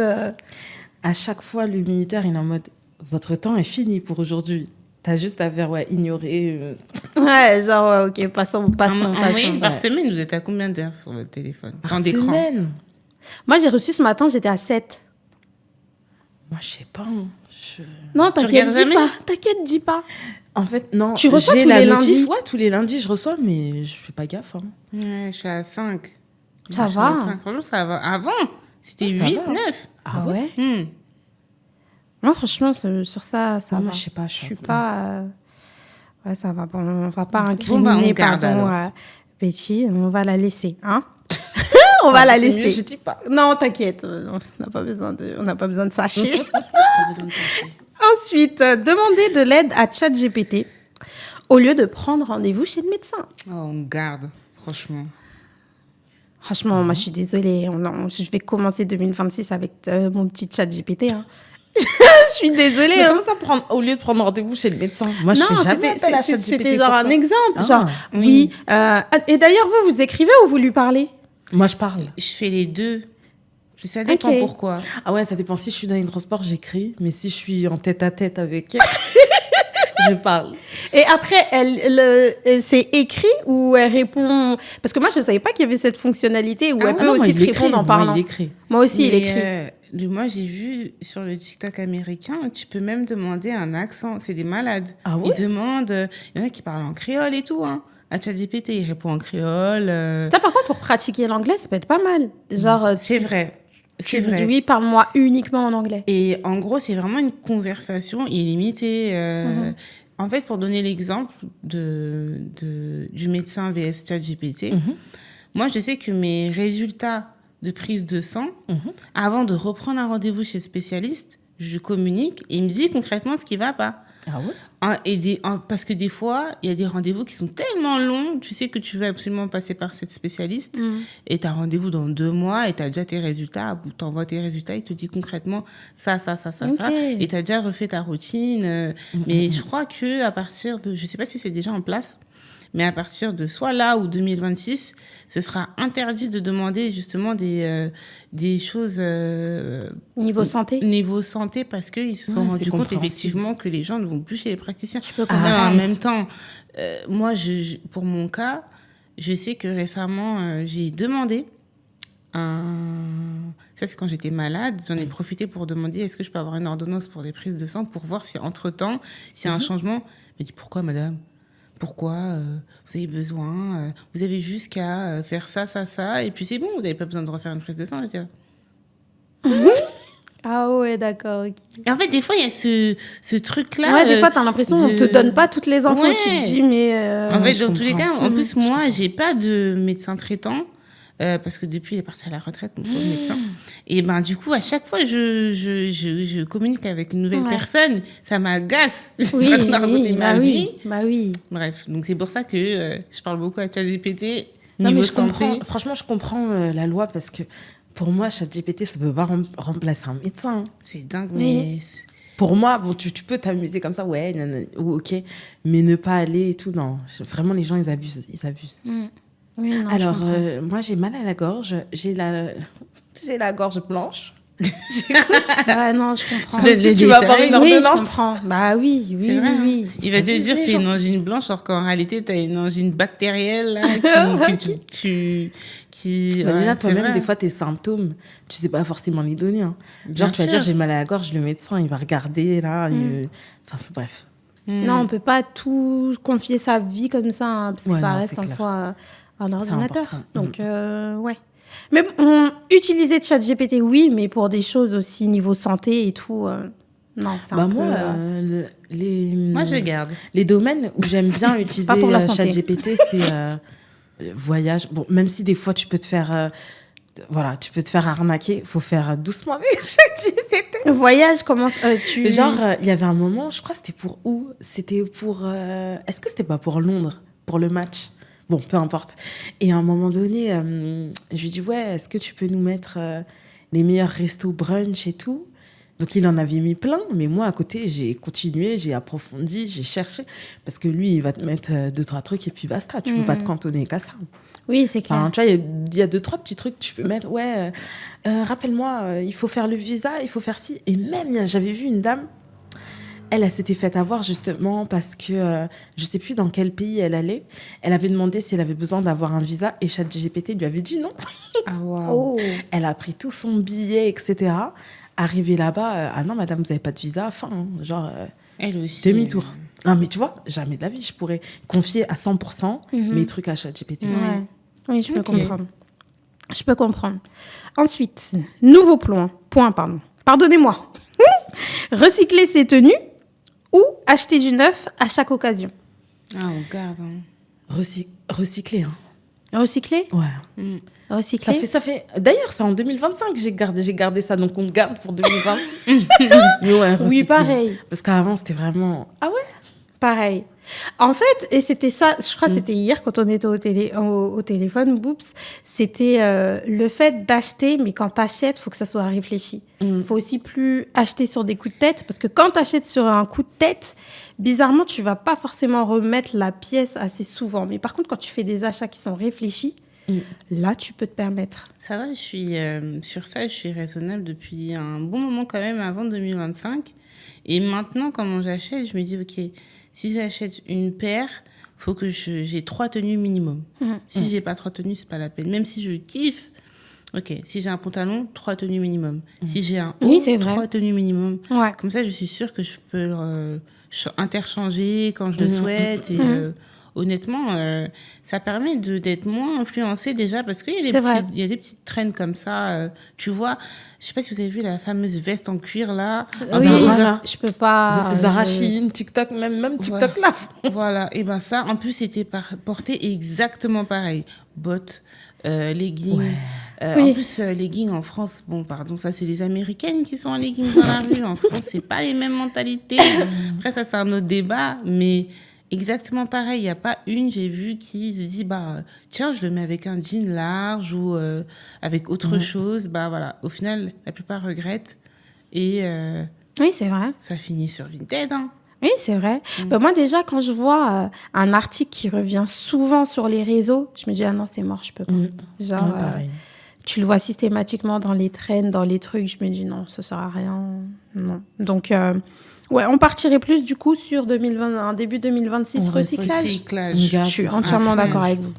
[SPEAKER 3] à chaque fois, le minuteur, il est en mode votre temps est fini pour aujourd'hui. T'as juste à faire ignorer.
[SPEAKER 4] Ouais, genre, ok, passons.
[SPEAKER 2] En moyenne, par
[SPEAKER 3] ouais.
[SPEAKER 2] semaine, vous êtes à combien d'heures sur votre téléphone?
[SPEAKER 3] Par
[SPEAKER 2] Temps d'écran.
[SPEAKER 3] semaine.
[SPEAKER 1] Moi, j'ai reçu ce matin, j'étais à 7.
[SPEAKER 3] Moi, je sais pas. Hein.
[SPEAKER 1] Non, t'inquiète,
[SPEAKER 2] regardes
[SPEAKER 1] dis
[SPEAKER 2] jamais
[SPEAKER 1] pas. T'inquiète, dis pas.
[SPEAKER 3] En fait, non.
[SPEAKER 1] Tu reçois
[SPEAKER 3] j'ai
[SPEAKER 1] tous
[SPEAKER 3] la
[SPEAKER 1] les
[SPEAKER 3] notif.
[SPEAKER 1] lundis?
[SPEAKER 3] Ouais, tous les lundis, je reçois, mais je fais pas gaffe. Hein.
[SPEAKER 2] Ouais, je suis à 5.
[SPEAKER 1] Ça
[SPEAKER 2] Je suis
[SPEAKER 1] va.
[SPEAKER 2] à 5. Franchement, ça va. Avant, c'était
[SPEAKER 3] Ça
[SPEAKER 2] 8,
[SPEAKER 3] va.
[SPEAKER 2] 9.
[SPEAKER 1] Ah ouais?
[SPEAKER 2] Hmm.
[SPEAKER 1] Moi, franchement, sur ça va.
[SPEAKER 3] Moi, je sais pas.
[SPEAKER 1] Je suis pas... Ouais, ça va. Bon, on va pas
[SPEAKER 2] on
[SPEAKER 1] incriminer,
[SPEAKER 2] garde
[SPEAKER 1] pardon,
[SPEAKER 2] alors.
[SPEAKER 1] Betty. On va la laisser, hein? On va la
[SPEAKER 3] c'est
[SPEAKER 1] laisser.
[SPEAKER 3] mieux, je dis pas.
[SPEAKER 4] Non, t'inquiète, on n'a pas besoin de sacher.
[SPEAKER 2] Pas besoin de cacher.
[SPEAKER 4] Ensuite, demander de l'aide à ChatGPT au lieu de prendre rendez-vous chez le médecin.
[SPEAKER 2] Oh, on garde, franchement.
[SPEAKER 1] Franchement, moi, je suis désolée. Je vais commencer 2026 avec mon petit ChatGPT. Hein.
[SPEAKER 4] Je suis désolée.
[SPEAKER 3] Mais
[SPEAKER 4] hein.
[SPEAKER 3] comment ça, au lieu de prendre rendez-vous chez le médecin? Moi, je fais jamais appel à ChatGPT
[SPEAKER 4] c'était
[SPEAKER 3] pour
[SPEAKER 4] genre
[SPEAKER 3] ça.
[SPEAKER 4] un exemple.
[SPEAKER 3] Ah,
[SPEAKER 4] Genre, oui. Et d'ailleurs, vous écrivez ou vous lui parlez?
[SPEAKER 3] Moi, je parle.
[SPEAKER 2] Je fais les deux. Ça dépend
[SPEAKER 4] Ok.
[SPEAKER 2] pourquoi.
[SPEAKER 3] Ah ouais, ça dépend. Si je suis dans les transports, j'écris. Mais si je suis en tête-à-tête avec elle, je parle.
[SPEAKER 4] Et après, c'est écrit ou elle répond? Parce que moi, je ne savais pas qu'il y avait cette fonctionnalité où elle peut
[SPEAKER 3] non, moi,
[SPEAKER 4] aussi
[SPEAKER 3] il
[SPEAKER 4] te
[SPEAKER 3] écrit.
[SPEAKER 4] répondre en parlant.
[SPEAKER 3] Moi, il écrit.
[SPEAKER 4] Moi aussi, il
[SPEAKER 2] Mais,
[SPEAKER 4] écrit.
[SPEAKER 2] moi, j'ai vu sur le TikTok américain, tu peux même demander un accent. C'est des malades.
[SPEAKER 3] Ah ouais?
[SPEAKER 2] Ils demandent... Il y en a qui parlent en créole et tout. Hein. À ChatGPT, il répond en créole.
[SPEAKER 1] Ça, par contre, pour pratiquer l'anglais, ça peut être pas mal. Genre,
[SPEAKER 2] C'est vrai.
[SPEAKER 1] tu
[SPEAKER 2] C'est
[SPEAKER 1] lui dis,
[SPEAKER 2] vrai.
[SPEAKER 1] oui, parle-moi uniquement en anglais.
[SPEAKER 2] Et en gros, c'est vraiment une conversation illimitée. En fait, pour donner l'exemple du médecin VS ChatGPT, moi, je sais que mes résultats de prise de sang, avant de reprendre un rendez-vous chez le spécialiste, je communique et il me dit concrètement ce qui va pas.
[SPEAKER 3] Ah ouais?
[SPEAKER 2] Parce que des fois, il y a des rendez-vous qui sont tellement longs, tu sais que tu veux absolument passer par cette spécialiste, et tu as rendez-vous dans 2 mois, et tu as déjà tes résultats, tu envoies tes résultats, il te dit concrètement ça,
[SPEAKER 1] Ok.
[SPEAKER 2] et tu as déjà refait ta routine. Mais je crois que à partir de, je sais pas si c'est déjà en place, mais à partir de soit là ou 2026, ce sera interdit de demander justement des choses
[SPEAKER 1] Niveau santé.
[SPEAKER 2] niveau santé parce qu'ils se sont
[SPEAKER 3] Ouais,
[SPEAKER 2] rendus
[SPEAKER 3] c'est
[SPEAKER 2] compte
[SPEAKER 3] compréhensible.
[SPEAKER 2] effectivement que les gens ne vont plus chez les praticiens.
[SPEAKER 1] peux
[SPEAKER 2] Mais
[SPEAKER 1] comprendre.
[SPEAKER 2] en même temps, moi, pour mon cas, je sais que récemment, j'ai demandé ça, c'est quand j'étais malade. J'en ai profité pour demander est-ce que je peux avoir une ordonnance pour des prises de sang pour voir si, entre-temps, s'il y a un changement. Il m'a dit pourquoi, madame? Pourquoi vous avez besoin vous avez juste qu'à faire ça, ça, ça. Et puis c'est bon, vous n'avez pas besoin de refaire une prise de sang. Je dis,
[SPEAKER 1] Ah ouais, d'accord. ok.
[SPEAKER 2] et en fait, des fois, il y a ce truc-là.
[SPEAKER 1] Ouais, des fois, t'as l'impression qu'on te donne pas toutes les infos.
[SPEAKER 2] Ouais.
[SPEAKER 1] Tu te dis, mais...
[SPEAKER 2] En fait,
[SPEAKER 3] je
[SPEAKER 2] dans tous les cas,
[SPEAKER 3] comprends.
[SPEAKER 2] en plus, moi, j'ai pas de médecin traitant. Parce que depuis, il est parti à la retraite, mon pauvre médecin. Et ben, du coup, à chaque fois, je communique avec une nouvelle
[SPEAKER 1] Ouais.
[SPEAKER 2] personne. Ça m'agace. Je
[SPEAKER 1] Oui,
[SPEAKER 2] suis en train de raconter
[SPEAKER 1] oui,
[SPEAKER 2] ma
[SPEAKER 1] bah
[SPEAKER 2] vie.
[SPEAKER 1] oui, bah oui.
[SPEAKER 2] Bref, donc c'est pour ça que je parle beaucoup à ChatGPT.
[SPEAKER 3] Non,
[SPEAKER 2] Niveau
[SPEAKER 3] mais je
[SPEAKER 2] santé.
[SPEAKER 3] comprends. Franchement, je comprends la loi parce que pour moi, ChatGPT, ça peut pas remplacer un médecin.
[SPEAKER 2] C'est dingue, mais
[SPEAKER 3] Pour moi, bon, tu peux t'amuser comme ça, ouais, ou ok, mais ne pas aller et tout, non. Vraiment, les gens, ils abusent.
[SPEAKER 1] Oui, non, je
[SPEAKER 3] Alors,
[SPEAKER 1] comprends.
[SPEAKER 3] moi, j'ai mal à la gorge. J'ai la gorge blanche.
[SPEAKER 1] Ouais, non, je comprends.
[SPEAKER 3] Comme si tu vas avoir une
[SPEAKER 1] Oui, je
[SPEAKER 3] ordonnance.
[SPEAKER 1] comprends. Bah oui,
[SPEAKER 2] C'est
[SPEAKER 1] oui,
[SPEAKER 2] vrai,
[SPEAKER 1] oui,
[SPEAKER 2] hein.
[SPEAKER 1] oui.
[SPEAKER 2] Il va te
[SPEAKER 3] abuse
[SPEAKER 2] dire
[SPEAKER 3] les
[SPEAKER 2] c'est
[SPEAKER 3] gens.
[SPEAKER 2] une angine blanche, alors qu'en réalité, tu as une angine bactérielle là, qui
[SPEAKER 3] Bah,
[SPEAKER 2] ouais,
[SPEAKER 3] déjà,
[SPEAKER 2] c'est
[SPEAKER 3] toi-même,
[SPEAKER 2] vrai.
[SPEAKER 3] des fois, tes symptômes, tu sais pas forcément les donner. Hein.
[SPEAKER 2] Bien
[SPEAKER 3] Genre, tu vas
[SPEAKER 2] sûr.
[SPEAKER 3] dire, j'ai mal à la gorge, le médecin, il va regarder, là. Enfin, bref.
[SPEAKER 1] Non, on peut pas tout confier sa vie comme ça, hein, parce que
[SPEAKER 3] Ouais,
[SPEAKER 1] ça
[SPEAKER 3] non,
[SPEAKER 1] reste
[SPEAKER 3] c'est
[SPEAKER 1] en
[SPEAKER 3] clair.
[SPEAKER 1] soi un
[SPEAKER 3] C'est
[SPEAKER 1] ordinateur.
[SPEAKER 3] important.
[SPEAKER 1] Donc, ouais. Mais bon, utiliser ChatGPT, oui, mais pour des choses aussi niveau santé et tout, non, c'est
[SPEAKER 3] Bah,
[SPEAKER 1] un
[SPEAKER 3] moi,
[SPEAKER 1] peu...
[SPEAKER 2] Moi, je garde.
[SPEAKER 3] les domaines où j'aime bien utiliser
[SPEAKER 1] Pas pour la santé.
[SPEAKER 3] ChatGPT, c'est le voyage. Bon, même si des fois, tu peux te faire... voilà, tu peux te faire arnaquer, faut faire doucement avec ChatGPT.
[SPEAKER 1] Voyage, comment tu...
[SPEAKER 3] Genre, il y avait un moment, je crois, c'était pour où? C'était pour... Est-ce que c'était pas pour Londres, pour le match? Bon, peu importe. Et à un moment donné, je lui dis, ouais, est-ce que tu peux nous mettre les meilleurs restos brunch et tout? Donc, il en avait mis plein, mais moi, à côté, j'ai continué, j'ai approfondi, j'ai cherché. Parce que lui, il va te mettre 2-3 trucs et puis basta. Tu peux pas te cantonner qu'à ça.
[SPEAKER 1] Oui, c'est clair.
[SPEAKER 3] Enfin, tu vois, il y a 2-3 petits trucs que tu peux mettre. Ouais, rappelle-moi, il faut faire le visa, il faut faire ci. Et même, j'avais vu une dame, elle s'était faite avoir justement parce que je sais plus dans quel pays elle allait. Elle avait demandé si elle avait besoin d'avoir un visa et ChatGPT lui avait dit non.
[SPEAKER 2] Ah, waouh.
[SPEAKER 1] Oh.
[SPEAKER 3] Elle a pris tout son billet, etc. Arrivée là-bas, ah non, madame, vous n'avez pas de visa. Enfin, genre,
[SPEAKER 2] Elle aussi.
[SPEAKER 3] demi-tour. Non, mais tu vois, jamais de la vie, je pourrais confier à 100% mes trucs à ChatGPT.
[SPEAKER 1] Ouais. Oui, je peux
[SPEAKER 3] Ok.
[SPEAKER 1] comprendre. Je peux comprendre. Ensuite, nouveau point, pardon. Pardonnez-moi. Recycler ses tenues ou acheter du neuf à chaque occasion.
[SPEAKER 2] Ah, on garde. Hein.
[SPEAKER 3] Recycler, hein.
[SPEAKER 1] Recycler
[SPEAKER 3] Ouais.
[SPEAKER 1] Recycler
[SPEAKER 3] Ça fait. D'ailleurs, c'est en 2025 que j'ai gardé ça, donc on le garde pour 2026. Mais ouais, recycler.
[SPEAKER 1] Oui, pareil.
[SPEAKER 3] Parce qu'avant, c'était vraiment. Ah ouais?
[SPEAKER 1] Pareil. En fait, et c'était ça, je crois que c'était hier quand on était au téléphone, Boops, c'était le fait d'acheter, mais quand tu achètes, il faut que ça soit réfléchi. Il faut aussi plus acheter sur des coups de tête, parce que quand tu achètes sur un coup de tête, bizarrement, tu vas pas forcément remettre la pièce assez souvent. Mais par contre, quand tu fais des achats qui sont réfléchis, là, tu peux te permettre.
[SPEAKER 2] Ça va, sur ça, je suis raisonnable depuis un bon moment quand même, avant 2025. Et maintenant, comment j'achète, je me dis, OK, si j'achète une paire, il faut que j'ai 3 tenues minimum. Si j'ai pas 3 tenues, c'est pas la peine. Même si je kiffe, OK, si j'ai un pantalon, 3 tenues minimum. Si j'ai un haut,
[SPEAKER 1] Oui, c'est vrai.
[SPEAKER 2] 3 tenues minimum.
[SPEAKER 1] Ouais.
[SPEAKER 2] Comme ça, je suis sûre que je peux le interchanger quand je le souhaite. Et honnêtement, ça permet d'être moins influencé déjà parce qu'il y a
[SPEAKER 1] C'est vrai.
[SPEAKER 2] il y a des petites trends comme ça. Tu vois, je sais pas si vous avez vu la fameuse veste en cuir là.
[SPEAKER 1] Oui,
[SPEAKER 3] Zara.
[SPEAKER 1] je peux pas...
[SPEAKER 3] Zara, Shein, TikTok, même TikTok là.
[SPEAKER 2] Voilà, et ben ça, en plus, c'était porté exactement pareil. Bottes, leggings.
[SPEAKER 1] Oui.
[SPEAKER 2] En plus, leggings en France, bon, pardon, ça, c'est les Américaines qui sont en leggings dans la rue. En France, c'est pas les mêmes mentalités. Après, ça, c'est un autre débat, mais exactement pareil. Il n'y a pas une, j'ai vu, qui se dit, bah, tiens, je le mets avec un jean large ou avec autre chose. Bah, voilà. Au final, la plupart regrettent et
[SPEAKER 1] Oui, c'est vrai.
[SPEAKER 2] ça finit sur Vinted, hein.
[SPEAKER 1] Oui, c'est vrai. Bah, moi, déjà, quand je vois un article qui revient souvent sur les réseaux, je me dis, ah non, c'est mort, je peux pas. Genre,
[SPEAKER 3] Ouais, pareil.
[SPEAKER 1] tu le vois systématiquement dans les trends, dans les trucs, je me dis, non, ça sert à rien. Non. Donc, ouais, on partirait plus, du coup, sur 2020, un début 2026, recyclage.
[SPEAKER 2] Recyclage.
[SPEAKER 3] On garde
[SPEAKER 1] Je suis
[SPEAKER 3] ça.
[SPEAKER 1] entièrement
[SPEAKER 2] Ah,
[SPEAKER 1] d'accord
[SPEAKER 2] ouais.
[SPEAKER 1] avec vous.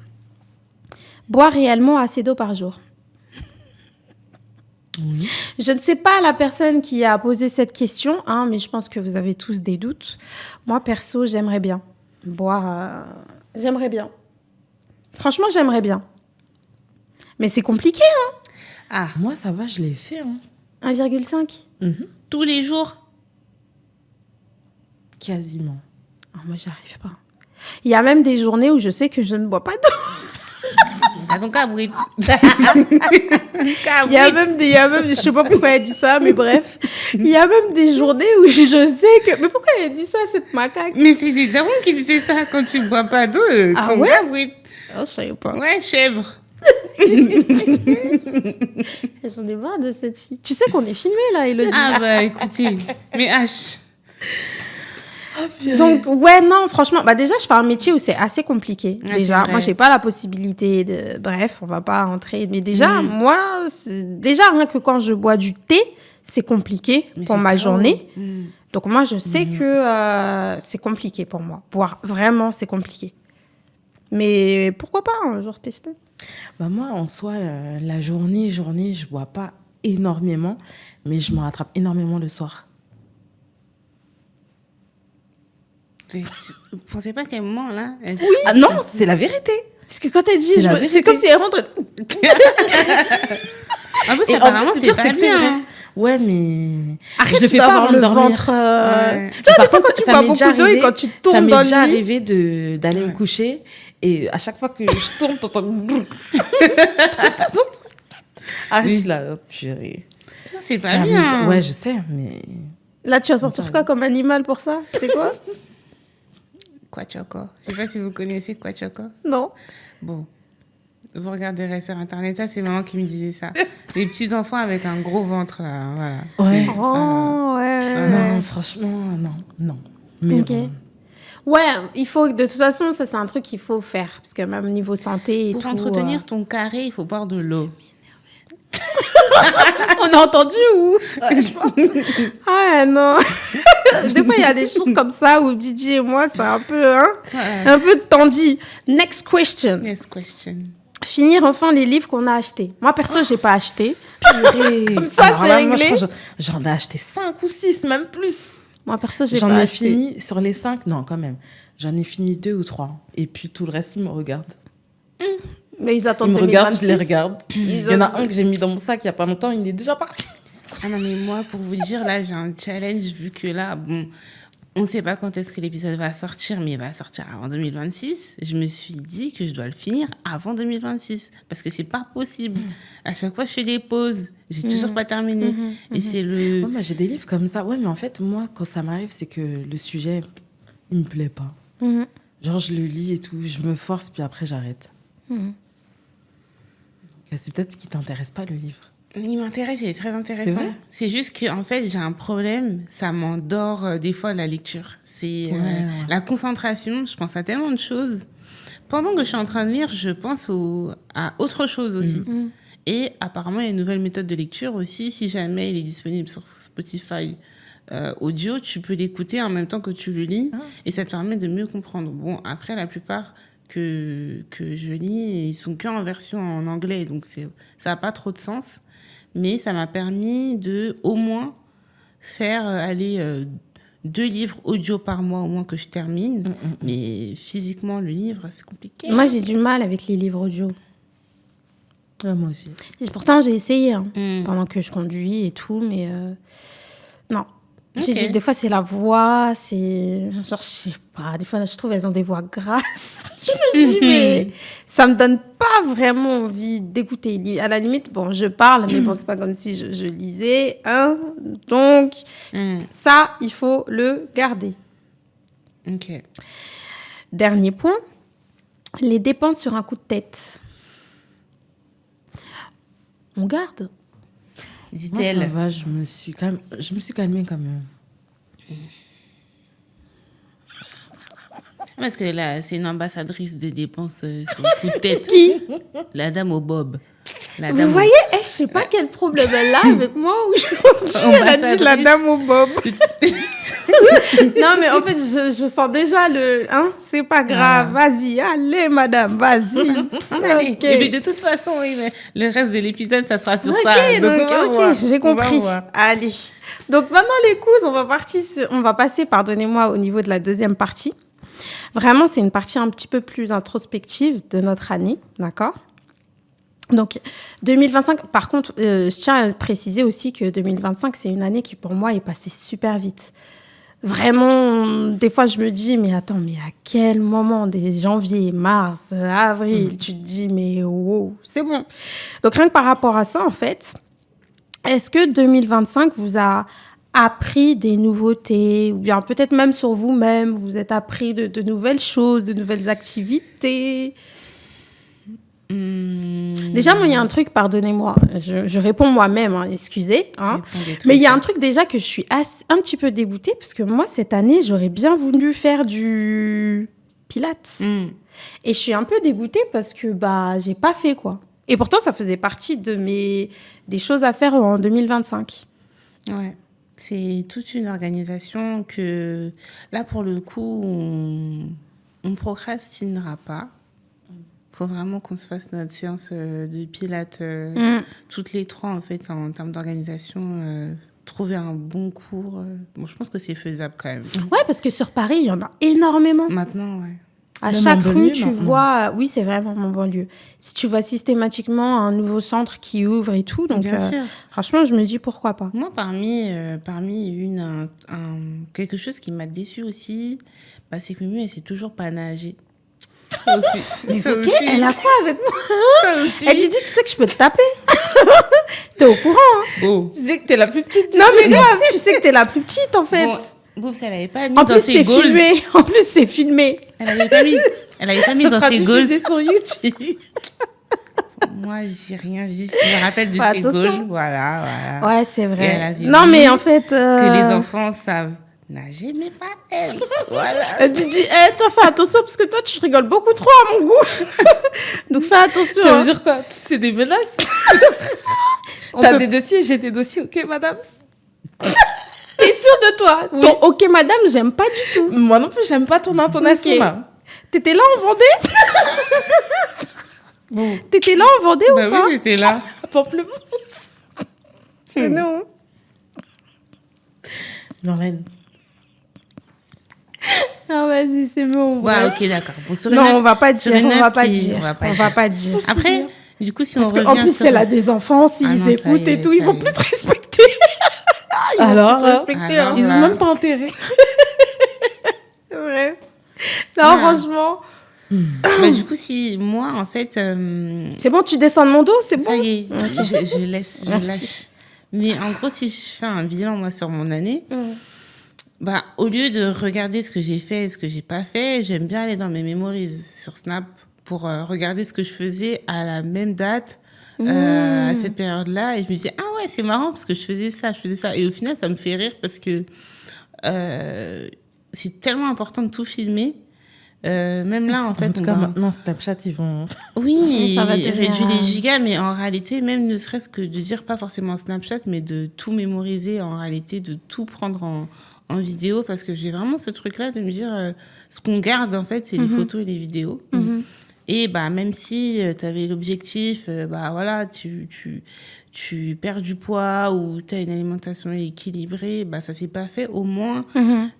[SPEAKER 1] Boire réellement assez d'eau par jour.
[SPEAKER 3] Oui.
[SPEAKER 1] Je ne sais pas la personne qui a posé cette question, hein, mais je pense que vous avez tous des doutes. Moi, perso, j'aimerais bien boire. J'aimerais bien. Franchement, j'aimerais bien. Mais c'est compliqué,
[SPEAKER 2] Ah,
[SPEAKER 3] Moi, ça va, je l'ai fait. Hein.
[SPEAKER 1] 1,5.
[SPEAKER 2] tous les jours.
[SPEAKER 3] Quasiment.
[SPEAKER 1] Ah, moi, j'y arrive pas. Il y a même des journées où je sais que je ne bois pas d'eau.
[SPEAKER 2] Ah, donc, abrite.
[SPEAKER 1] Il y a même, je sais pas pourquoi elle dit ça, mais bref. Il y a même des journées où je sais que... Mais pourquoi elle dit ça, cette macaque?
[SPEAKER 2] Mais c'est des darons qui disaient ça quand tu bois pas d'eau.
[SPEAKER 1] Ah
[SPEAKER 2] ton
[SPEAKER 1] ouais?
[SPEAKER 2] gars, abrite.
[SPEAKER 1] Oh, je savais pas.
[SPEAKER 2] Ouais, chèvre.
[SPEAKER 1] J'en ai marre de cette fille. Tu sais qu'on est filmé là, Elodie.
[SPEAKER 2] Ah bah écoutez, mais H.
[SPEAKER 1] Donc, ouais, non, franchement, bah déjà, je fais un métier où c'est assez compliqué.
[SPEAKER 2] Ouais,
[SPEAKER 1] déjà,
[SPEAKER 2] c'est vrai.
[SPEAKER 1] moi, j'ai pas la possibilité de. Bref, on va pas rentrer. Mais déjà, moi, déjà, rien que quand je bois du thé, c'est compliqué
[SPEAKER 2] Mais
[SPEAKER 1] pour
[SPEAKER 2] c'est
[SPEAKER 1] ma
[SPEAKER 2] trop.
[SPEAKER 1] journée. Donc, moi, je sais que c'est compliqué pour moi. Boire, vraiment, c'est compliqué. Mais pourquoi pas un jour tester?
[SPEAKER 3] Bah moi, en soi, la journée, je bois pas énormément, mais je me rattrape énormément le soir.
[SPEAKER 2] Vous pensez pas qu'à un moment là
[SPEAKER 3] Ah non, c'est la vérité.
[SPEAKER 1] Parce que quand elle dit,
[SPEAKER 3] C'est la
[SPEAKER 1] c'est
[SPEAKER 3] vérité.
[SPEAKER 1] comme si elle rentre.
[SPEAKER 2] En plus,
[SPEAKER 3] Et en
[SPEAKER 2] apparemment,
[SPEAKER 3] plus, le
[SPEAKER 2] c'est
[SPEAKER 3] pire,
[SPEAKER 2] pas
[SPEAKER 3] c'est que c'est
[SPEAKER 2] bien.
[SPEAKER 3] vrai. Ouais, mais
[SPEAKER 1] Arrête,
[SPEAKER 3] je le
[SPEAKER 1] tu
[SPEAKER 3] fais
[SPEAKER 1] vas
[SPEAKER 3] pas
[SPEAKER 1] avoir
[SPEAKER 3] avant de
[SPEAKER 1] le
[SPEAKER 3] dormir.
[SPEAKER 1] ventre.
[SPEAKER 2] Ouais.
[SPEAKER 3] Par contre,
[SPEAKER 4] quand tu
[SPEAKER 3] ça
[SPEAKER 4] bois
[SPEAKER 3] m'est
[SPEAKER 4] beaucoup
[SPEAKER 3] déjà
[SPEAKER 4] d'eau et
[SPEAKER 3] arrivé.
[SPEAKER 4] quand tu
[SPEAKER 3] Ça
[SPEAKER 4] tombes
[SPEAKER 3] m'est
[SPEAKER 4] dans le
[SPEAKER 3] déjà
[SPEAKER 4] lit.
[SPEAKER 3] arrivé d'aller me coucher et à chaque fois que je tombe, t'entends. Ah, je suis là, oh, purée.
[SPEAKER 2] Non, c'est
[SPEAKER 3] Ça
[SPEAKER 2] pas
[SPEAKER 3] m'est
[SPEAKER 2] bien.
[SPEAKER 3] déjà- Ouais, je sais, mais.
[SPEAKER 1] Là, tu vas sortir quoi comme animal pour ça? C'est quoi?
[SPEAKER 2] Quachoco. Je sais pas si vous connaissez Quachoco.
[SPEAKER 1] Non.
[SPEAKER 2] Bon. Vous regarderez sur internet, ça c'est maman qui me disait ça. Les petits enfants avec un gros ventre là, voilà.
[SPEAKER 3] Ouais.
[SPEAKER 1] Oh, ouais.
[SPEAKER 3] Non, franchement, non. Mais
[SPEAKER 1] Ok.
[SPEAKER 3] bon.
[SPEAKER 1] Ouais, il faut, de toute façon, ça c'est un truc qu'il faut faire. Parce que même au niveau santé et
[SPEAKER 2] Pour
[SPEAKER 1] tout.
[SPEAKER 2] entretenir ton carré, il faut boire de l'eau.
[SPEAKER 1] On a entendu ou? Ah non. Des fois, il y a des choses comme ça où Didier et moi, c'est un peu, un peu tendu. Next question.
[SPEAKER 2] Next question.
[SPEAKER 1] Finir enfin les livres qu'on a achetés. Moi, perso, j'ai pas acheté.
[SPEAKER 3] Purée.
[SPEAKER 1] Comme ça,
[SPEAKER 3] Alors
[SPEAKER 1] c'est
[SPEAKER 3] là, moi,
[SPEAKER 1] réglé.
[SPEAKER 3] je crois que j'en ai acheté 5 ou 6, même plus.
[SPEAKER 1] Moi, perso, j'ai
[SPEAKER 3] J'en
[SPEAKER 1] pas
[SPEAKER 3] ai
[SPEAKER 1] acheté.
[SPEAKER 3] fini sur les 5, non, quand même. J'en ai fini 2 ou 3. Et puis tout le reste, ils me regardent.
[SPEAKER 1] Mais ils attendent
[SPEAKER 3] Ils me regardent, je
[SPEAKER 1] 2026.
[SPEAKER 3] les regarde. Il y en a un que j'ai mis dans mon sac il y a pas longtemps, il est déjà parti.
[SPEAKER 2] Ah non, mais moi, pour vous dire, là, j'ai un challenge, vu que là, bon, on ne sait pas quand est-ce que l'épisode va sortir, mais il va sortir avant 2026. Je me suis dit que je dois le finir avant 2026, parce que c'est pas possible. À chaque fois, je fais des pauses. J'ai toujours pas terminé. Et c'est le...
[SPEAKER 3] Ouais, moi, j'ai des livres comme ça. Ouais, mais en fait, moi, quand ça m'arrive, c'est que le sujet, il me plaît pas.
[SPEAKER 1] Mhm.
[SPEAKER 3] Genre, je le lis et tout, je me force, puis après, j'arrête.
[SPEAKER 1] Mhm.
[SPEAKER 3] Donc, c'est peut-être qu'il t'intéresse pas, le livre.
[SPEAKER 2] Il m'intéresse, il est très
[SPEAKER 3] C'est
[SPEAKER 2] intéressant.
[SPEAKER 3] vrai
[SPEAKER 2] C'est juste que, en fait, j'ai un problème. Ça m'endort des fois la lecture. C'est
[SPEAKER 3] Ouais.
[SPEAKER 2] la concentration. Je pense à tellement de choses. Pendant que je suis en train de lire, je pense à autre chose aussi. Et apparemment, il y a une nouvelle méthode de lecture aussi. Si jamais il est disponible sur Spotify audio, tu peux l'écouter en même temps que tu le lis. Et ça te permet de mieux comprendre. Bon, après, la plupart que je lis, ils sont qu'en version en anglais. Donc, ça n'a pas trop de sens. Mais ça m'a permis de, au moins, faire 2 livres audio par mois, au moins que je termine. Mais physiquement, le livre, c'est compliqué.
[SPEAKER 1] Moi, j'ai du mal avec les livres audio.
[SPEAKER 3] Ouais, moi aussi.
[SPEAKER 1] Et pourtant, j'ai essayé
[SPEAKER 2] Mm.
[SPEAKER 1] pendant que je conduis et tout, mais non.
[SPEAKER 2] Ok.
[SPEAKER 1] Des fois, c'est la voix, c'est... Genre, je sais pas, des fois, je trouve elles ont des voix grasses. Je me dis, mais ça me donne pas vraiment envie d'écouter. À la limite, bon, je parle, mais bon, c'est pas comme si je lisais. Hein. Donc, ça, il faut le garder.
[SPEAKER 2] Ok.
[SPEAKER 1] Dernier point, les dépenses sur un coup de tête. On garde.
[SPEAKER 3] Moi, ça
[SPEAKER 2] Dit-elle.
[SPEAKER 3] va, je me suis calmée quand même.
[SPEAKER 2] Parce que là, c'est une ambassadrice de dépenses sur le coup de tête.
[SPEAKER 1] Qui?
[SPEAKER 2] La dame au bob. La
[SPEAKER 1] Vous
[SPEAKER 2] dame au-
[SPEAKER 1] voyez, je sais pas quel problème elle a avec moi aujourd'hui.
[SPEAKER 4] Elle a dit la dame au bob.
[SPEAKER 1] Non, mais en fait, je sens déjà le... Hein, c'est pas grave, vas-y, allez, madame, vas-y.
[SPEAKER 2] Allez.
[SPEAKER 1] Ok.
[SPEAKER 2] Et puis de toute façon, oui, mais le reste de l'épisode, ça sera sur
[SPEAKER 1] Ok,
[SPEAKER 2] ça. Donc,
[SPEAKER 1] donc,
[SPEAKER 2] on va
[SPEAKER 1] ok,
[SPEAKER 2] voir.
[SPEAKER 1] j'ai
[SPEAKER 2] On va
[SPEAKER 1] compris.
[SPEAKER 2] voir.
[SPEAKER 1] Allez. Donc maintenant, les cousins, on va passer, pardonnez-moi, au niveau de la deuxième partie. Vraiment, c'est une partie un petit peu plus introspective de notre année, d'accord ? Donc, 2025, par contre, je tiens à préciser aussi que 2025, c'est une année qui, pour moi, est passée super vite. Vraiment, des fois, je me dis, mais attends, mais à quel moment, dès janvier, mars, avril, tu te dis, mais wow, c'est bon. Donc, rien que par rapport à ça, en fait, est-ce que 2025 vous a appris des nouveautés, ou bien peut-être même sur vous-même, vous êtes appris de nouvelles choses, de nouvelles activités? Déjà, moi, il y a un truc, pardonnez-moi, je réponds moi-même, hein, excusez. Hein.
[SPEAKER 2] Répondez très
[SPEAKER 1] Mais il y a un
[SPEAKER 2] bien.
[SPEAKER 1] truc déjà que je suis un petit peu dégoûtée parce que moi, cette année, j'aurais bien voulu faire du pilates. Et je suis un peu dégoûtée parce que j'ai pas fait, quoi. Et pourtant, ça faisait partie des choses à faire en 2025.
[SPEAKER 2] Ouais. C'est toute une organisation que, là, pour le coup, on procrastinera pas. Faut vraiment qu'on se fasse notre séance de pilates toutes les 3, en fait, en termes d'organisation. Trouver un bon cours. Bon, je pense que c'est faisable quand même.
[SPEAKER 1] Ouais, parce que sur Paris, il y en a énormément.
[SPEAKER 2] Maintenant, ouais.
[SPEAKER 1] À
[SPEAKER 3] Même
[SPEAKER 1] chaque
[SPEAKER 3] en
[SPEAKER 1] rue,
[SPEAKER 3] banlieue,
[SPEAKER 1] tu
[SPEAKER 3] maintenant.
[SPEAKER 1] vois... Oui, c'est vraiment mon banlieue. Si tu vois systématiquement un nouveau centre qui ouvre et tout, donc
[SPEAKER 2] Bien sûr.
[SPEAKER 1] franchement, je me dis pourquoi pas.
[SPEAKER 2] Moi, parmi quelque chose qui m'a déçue aussi, c'est que Mimu, elle sait toujours pas nager. Ça aussi.
[SPEAKER 1] Mais
[SPEAKER 2] Ça
[SPEAKER 1] ok,
[SPEAKER 2] aussi.
[SPEAKER 1] elle a quoi avec moi?
[SPEAKER 2] Ça aussi.
[SPEAKER 1] Elle dit, tu sais que je peux te taper. T'es au courant, hein?
[SPEAKER 2] Bon.
[SPEAKER 3] Tu sais que t'es la plus petite.
[SPEAKER 1] Non, mais grave, tu sais que t'es la plus petite, en fait.
[SPEAKER 2] Bon, elle avait pas mis
[SPEAKER 1] En
[SPEAKER 2] dans
[SPEAKER 1] plus,
[SPEAKER 2] ses
[SPEAKER 1] c'est
[SPEAKER 2] goals.
[SPEAKER 1] filmé. En plus, c'est filmé.
[SPEAKER 2] Elle avait pas mis
[SPEAKER 3] Ça
[SPEAKER 2] dans
[SPEAKER 3] sera
[SPEAKER 2] ses goals.
[SPEAKER 3] diffusé sur YouTube.
[SPEAKER 2] Moi, je dis rien. Je me rappelle de
[SPEAKER 1] Fais
[SPEAKER 2] ses
[SPEAKER 1] attention.
[SPEAKER 2] goals. Voilà.
[SPEAKER 1] Ouais, c'est
[SPEAKER 2] Et elle
[SPEAKER 1] vrai.
[SPEAKER 2] avait
[SPEAKER 1] Non,
[SPEAKER 2] dit
[SPEAKER 1] mais en fait...
[SPEAKER 2] Que les enfants savent nager, mais pas elle. Voilà.
[SPEAKER 1] Elle te dit, toi, fais attention, parce que toi, tu rigoles beaucoup trop à mon goût. Donc, fais attention.
[SPEAKER 3] Ça
[SPEAKER 1] hein.
[SPEAKER 3] veut dire quoi? C'est des menaces.
[SPEAKER 1] On
[SPEAKER 3] T'as
[SPEAKER 1] peut-
[SPEAKER 3] des dossiers, j'ai des dossiers, ok, madame?
[SPEAKER 1] T'es sûre de toi?
[SPEAKER 3] Oui.
[SPEAKER 1] Ton ok, madame, j'aime pas du tout.
[SPEAKER 3] Moi non plus, j'aime pas ton intonation,
[SPEAKER 1] Ok.
[SPEAKER 3] là.
[SPEAKER 1] T'étais là en Vendée?
[SPEAKER 3] Bon.
[SPEAKER 1] T'étais là en Vendée ou
[SPEAKER 2] Bah
[SPEAKER 1] pas?
[SPEAKER 2] oui, j'étais là.
[SPEAKER 3] Pamplemousse.
[SPEAKER 1] Mais non.
[SPEAKER 3] Lorraine.
[SPEAKER 1] Ah, vas-y, c'est bon.
[SPEAKER 2] Ouais,
[SPEAKER 1] bref.
[SPEAKER 2] ok, d'accord. Bon, sur
[SPEAKER 1] Non,
[SPEAKER 2] une note-
[SPEAKER 1] on va pas
[SPEAKER 2] sur
[SPEAKER 1] dire,
[SPEAKER 2] une
[SPEAKER 1] on va
[SPEAKER 2] note
[SPEAKER 1] pas
[SPEAKER 2] qui-
[SPEAKER 1] dire.
[SPEAKER 2] on va pas
[SPEAKER 1] On
[SPEAKER 2] dire.
[SPEAKER 1] va pas dire.
[SPEAKER 2] Après, du coup, si
[SPEAKER 1] Parce
[SPEAKER 2] on
[SPEAKER 1] qu'en
[SPEAKER 2] revient
[SPEAKER 1] plus,
[SPEAKER 2] sur...
[SPEAKER 1] elle a des enfants, s'ils
[SPEAKER 2] Ah non, ça
[SPEAKER 1] écoutent
[SPEAKER 2] y est,
[SPEAKER 1] et tout, ils
[SPEAKER 2] ça
[SPEAKER 1] vont
[SPEAKER 2] y est.
[SPEAKER 1] plus te respecter. Ils vont
[SPEAKER 3] Alors,
[SPEAKER 1] plus te respecter.
[SPEAKER 2] alors,
[SPEAKER 1] hein.
[SPEAKER 3] Ils ont
[SPEAKER 2] Voilà.
[SPEAKER 3] même pas intérêt.
[SPEAKER 1] C'est vrai. Non,
[SPEAKER 2] Ah.
[SPEAKER 1] franchement.
[SPEAKER 2] Du coup, si moi, en fait,
[SPEAKER 1] C'est bon, tu descends de mon dos, c'est bon.
[SPEAKER 2] ça y est, je laisse, je
[SPEAKER 1] Merci.
[SPEAKER 2] lâche. Mais en gros, si je fais un bilan, moi, sur mon année,
[SPEAKER 1] Mm.
[SPEAKER 2] au lieu de regarder ce que j'ai fait et ce que j'ai pas fait, j'aime bien aller dans mes memories sur Snap pour regarder ce que je faisais à la même date, à cette période-là. Et je me disais, ah ouais, c'est marrant parce que je faisais ça. Et au final, ça me fait rire parce que c'est tellement important de tout filmer. Même là, en fait,
[SPEAKER 3] En tout
[SPEAKER 2] on
[SPEAKER 3] cas,
[SPEAKER 2] va-
[SPEAKER 3] maintenant, Snapchat, ils vont...
[SPEAKER 2] Oui,
[SPEAKER 1] Ça va
[SPEAKER 2] il
[SPEAKER 1] devenir
[SPEAKER 2] réduit les
[SPEAKER 1] un-
[SPEAKER 2] gigas, mais en réalité, même ne serait-ce que de dire pas forcément Snapchat, mais de tout mémoriser, en réalité, de tout prendre en vidéo, parce que j'ai vraiment ce truc-là de me dire, ce qu'on garde, en fait, c'est les photos et les vidéos. Et même si tu avais l'objectif, voilà, tu perds du poids ou tu as une alimentation équilibrée, ça s'est pas fait, au moins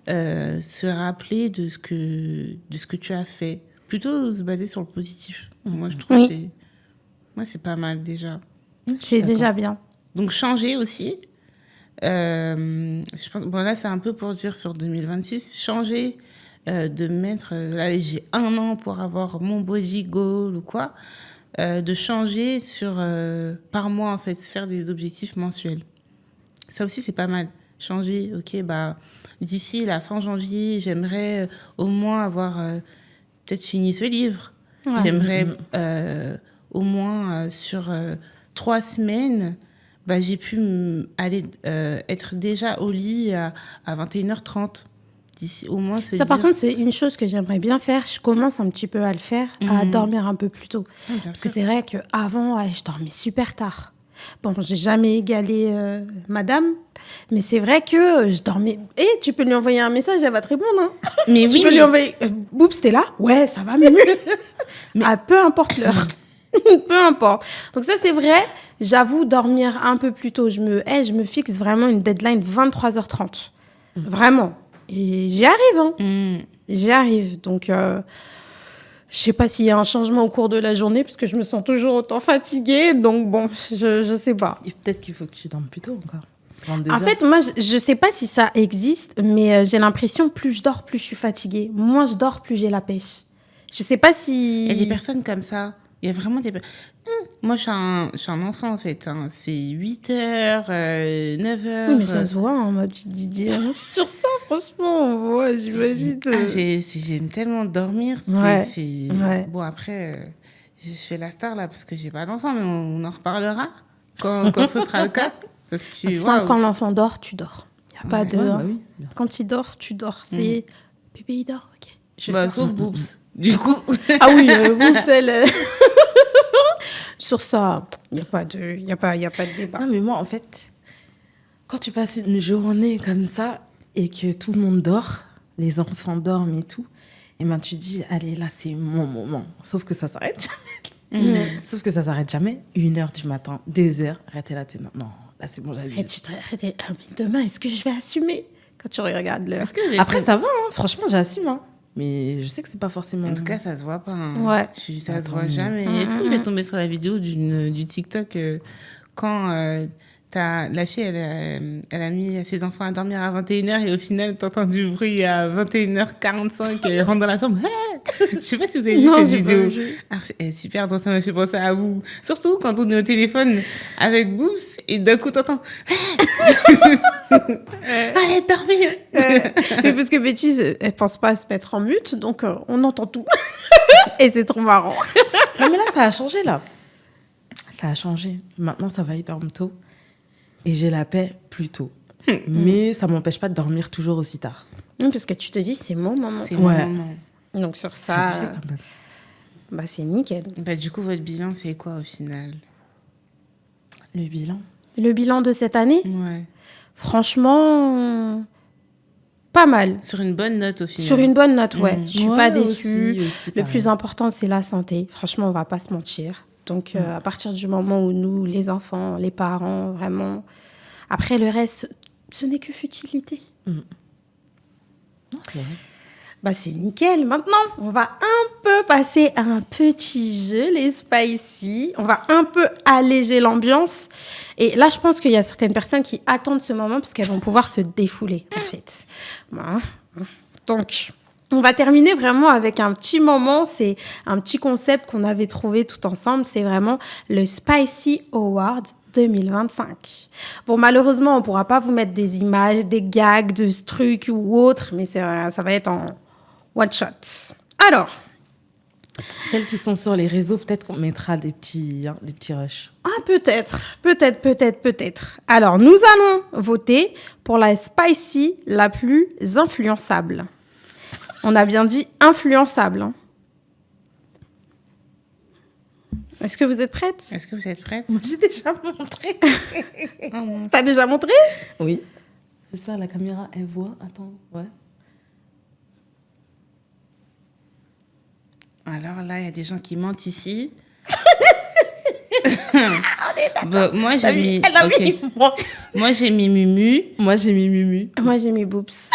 [SPEAKER 2] se rappeler de ce que tu as fait. Plutôt se baser sur le positif. Moi, je trouve
[SPEAKER 1] Oui.
[SPEAKER 2] que c'est pas mal déjà.
[SPEAKER 1] C'est déjà bien.
[SPEAKER 2] Donc, changer aussi. Je pense, là, c'est un peu pour dire sur 2026, changer de mettre, là, j'ai 1 an pour avoir mon body goal ou quoi, de changer par mois, en fait, se faire des objectifs mensuels. Ça aussi, c'est pas mal. Changer, ok, d'ici la fin janvier, j'aimerais au moins avoir peut-être fini ce livre.
[SPEAKER 1] Ouais.
[SPEAKER 2] J'aimerais au moins sur 3 semaines, j'ai pu aller être déjà au lit à 21h30. D'ici, au moins se
[SPEAKER 1] Ça, par
[SPEAKER 2] dire-
[SPEAKER 1] contre, c'est une chose que j'aimerais bien faire. Je commence un petit peu à le faire, à dormir un peu plus tôt.
[SPEAKER 2] Bien
[SPEAKER 1] Parce
[SPEAKER 2] sûr.
[SPEAKER 1] que c'est vrai qu'avant, je dormais super tard. Bon, j'ai jamais égalé madame, mais c'est vrai que je dormais... tu peux lui envoyer un message, elle va te répondre. Hein.
[SPEAKER 2] Mais
[SPEAKER 1] Tu
[SPEAKER 2] oui,
[SPEAKER 1] peux lui
[SPEAKER 2] mais-
[SPEAKER 1] envoyer... Boups, t'es là? Ouais, ça va, Mimu. Peu importe l'heure. Peu importe. Donc ça, c'est vrai. J'avoue, dormir un peu plus tôt. Je me fixe vraiment une deadline 23h30. Vraiment. Et j'y arrive, hein. J'y arrive. Donc, je sais pas s'il y a un changement au cours de la journée, parce que je me sens toujours autant fatiguée. Donc, bon, je sais pas.
[SPEAKER 3] Et peut-être qu'il faut que tu dormes plus tôt encore. 22
[SPEAKER 1] En
[SPEAKER 3] heures.
[SPEAKER 1] fait, moi, je sais pas si ça existe, mais j'ai l'impression plus je dors, plus je suis fatiguée. Moins je dors, plus j'ai la pêche. Je sais pas si...
[SPEAKER 2] Il y a des personnes comme ça. Il y a vraiment des... Moi, je suis un enfant, en fait. Hein. C'est 8h, 9h.
[SPEAKER 1] Oui, mais ça se voit, hein, ma petite Didier. Sur ça, franchement, on voit, j'imagine.
[SPEAKER 2] J'aime tellement dormir.
[SPEAKER 1] Ouais,
[SPEAKER 2] C'est...
[SPEAKER 1] ouais.
[SPEAKER 2] Bon, après, je fais la star là parce que j'ai pas d'enfant, mais on en reparlera quand ce sera le cas. Parce que,
[SPEAKER 1] 5 ans, l'enfant dort, tu dors. Il n'y a pas de...
[SPEAKER 3] Ouais, bah oui, bien sûr.
[SPEAKER 1] Quand il dort, tu dors. C'est... Bébé, il dort, ok. Je
[SPEAKER 2] Bah,
[SPEAKER 1] dors.
[SPEAKER 2] sauf Boobs. Du coup,
[SPEAKER 1] Ah oui, oups, elle... Sur ça, il n'y a pas de débat.
[SPEAKER 3] Non, mais moi, en fait, quand tu passes une journée comme ça et que tout le monde dort, les enfants dorment et tout, et ben tu dis, allez, là, c'est mon moment. Sauf que ça s'arrête jamais. Sauf que ça s'arrête jamais. 1h du matin, 2h, arrêtez là, non, non, là, c'est bon,
[SPEAKER 1] Et
[SPEAKER 3] j'abuse.
[SPEAKER 1] tu te arrêtes, ah, mais demain, est-ce que je vais assumer quand tu regardes l'heure?
[SPEAKER 2] est-ce que j'ai
[SPEAKER 3] Après, ça va, hein. Franchement, j'assume. Hein. Mais je sais que c'est pas forcément...
[SPEAKER 2] En tout cas, ça se voit pas. Hein.
[SPEAKER 1] Ouais.
[SPEAKER 2] Ça se
[SPEAKER 3] Attends,
[SPEAKER 2] voit
[SPEAKER 3] mais-
[SPEAKER 2] jamais. Est-ce que vous êtes tombé sur la vidéo du TikTok quand la fille, elle a mis ses enfants à dormir à 21h et au final, t'entends du bruit à 21h45 et elle rentre dans la chambre. Je sais pas si vous avez vu
[SPEAKER 1] Non,
[SPEAKER 2] cette
[SPEAKER 1] j'ai pas
[SPEAKER 2] vidéo.
[SPEAKER 1] vu.
[SPEAKER 2] Ah, elle est super drôle, ça m'a fait penser à vous. Surtout quand on est au téléphone avec Boobs et d'un coup, t'entends allez dormir.
[SPEAKER 4] Mais parce que Betty, elle pense pas à se mettre en mute, donc on entend tout. Et c'est trop marrant.
[SPEAKER 3] Non, mais là, ça a changé, là. Ça a changé. Maintenant, ça va, ils dorment tôt. Et j'ai la paix plus tôt. Mais ça m'empêche pas de dormir toujours aussi tard.
[SPEAKER 1] Oui, parce que tu te dis, c'est mon moment.
[SPEAKER 2] C'est
[SPEAKER 3] Ouais.
[SPEAKER 2] mon moment.
[SPEAKER 1] Donc sur
[SPEAKER 3] C'est
[SPEAKER 1] ça,
[SPEAKER 3] abusé, quand même.
[SPEAKER 1] bah, c'est nickel.
[SPEAKER 2] Bah, du coup, votre bilan, c'est quoi au final?
[SPEAKER 3] Le bilan.
[SPEAKER 1] Le bilan de cette année,
[SPEAKER 2] Ouais.
[SPEAKER 1] franchement, pas mal.
[SPEAKER 2] Sur une bonne note au final.
[SPEAKER 1] Sur une bonne note, ouais. Je suis
[SPEAKER 3] Ouais,
[SPEAKER 1] pas déçue.
[SPEAKER 3] aussi,
[SPEAKER 1] Le
[SPEAKER 3] pareil.
[SPEAKER 1] plus important, c'est la santé. Franchement, on va pas se mentir. Donc, à partir du moment où nous, les enfants, les parents, vraiment... Après, le reste, ce n'est que futilité.
[SPEAKER 3] Non, c'est vrai.
[SPEAKER 1] Bah, c'est nickel. Maintenant, on va un peu passer à un petit jeu, les Spicy. On va un peu alléger l'ambiance. Et là, je pense qu'il y a certaines personnes qui attendent ce moment parce qu'elles vont pouvoir se défouler, en fait. Voilà. Donc, on va terminer vraiment avec un petit moment. C'est un petit concept qu'on avait trouvé tout ensemble. C'est vraiment le Spicy Award 2025. Bon, malheureusement, on ne pourra pas vous mettre des images, des gags de ce truc ou autre, mais ça va être en one shot. Alors,
[SPEAKER 3] Celles qui sont sur les réseaux, peut-être qu'on mettra des petits rushs.
[SPEAKER 1] peut-être. Alors, nous allons voter pour la Spicy la plus influençable. On a bien dit influençable. Hein. Est-ce que vous êtes prête?
[SPEAKER 2] Est-ce que vous êtes prête?
[SPEAKER 3] J'ai déjà montré.
[SPEAKER 2] Oh, mince.
[SPEAKER 4] T'as déjà montré?
[SPEAKER 3] Oui. J'espère que la caméra, elle voit. Attends, ouais.
[SPEAKER 2] Alors là, il y a des gens qui mentent ici. Bon, moi, j'ai mis... ok. Moi, j'ai mis Mumu.
[SPEAKER 3] Moi, j'ai mis Mumu.
[SPEAKER 1] Moi, j'ai mis Boops.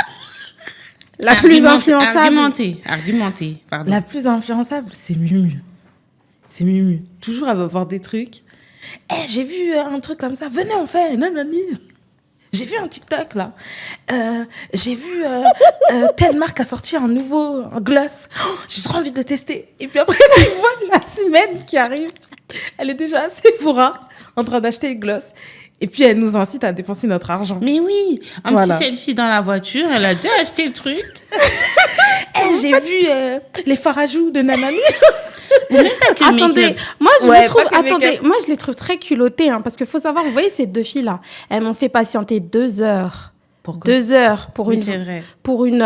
[SPEAKER 1] La plus influençable.
[SPEAKER 2] Argumenté, pardon.
[SPEAKER 3] La plus influençable, c'est Mumu. C'est Mumu. Toujours, elle va voir des trucs. J'ai vu un truc comme ça. Venez, on fait. Nanani. J'ai vu un TikTok, là. J'ai vu telle marque a sorti un nouveau gloss. Oh, j'ai trop envie de tester. Et puis après, tu vois la semaine qui arrive. Elle est déjà à Sephora en train d'acheter le gloss. Et puis, elle nous incite à dépenser notre argent.
[SPEAKER 2] Mais oui, un
[SPEAKER 3] Voilà.
[SPEAKER 2] petit selfie dans la voiture, elle a déjà acheté le truc.
[SPEAKER 3] J'ai vu les fards à joues de Nanani.
[SPEAKER 1] Attendez,
[SPEAKER 2] make-up.
[SPEAKER 1] moi je
[SPEAKER 3] Ouais,
[SPEAKER 1] les trouve,
[SPEAKER 3] pas que make-up.
[SPEAKER 1] moi je les trouve très culottées, hein, parce qu'il faut savoir, vous voyez ces deux filles là, elles m'ont fait patienter 2 heures.
[SPEAKER 3] Pourquoi
[SPEAKER 1] 2 heures pour
[SPEAKER 2] Oui,
[SPEAKER 1] une,
[SPEAKER 2] c'est vrai.
[SPEAKER 1] pour une,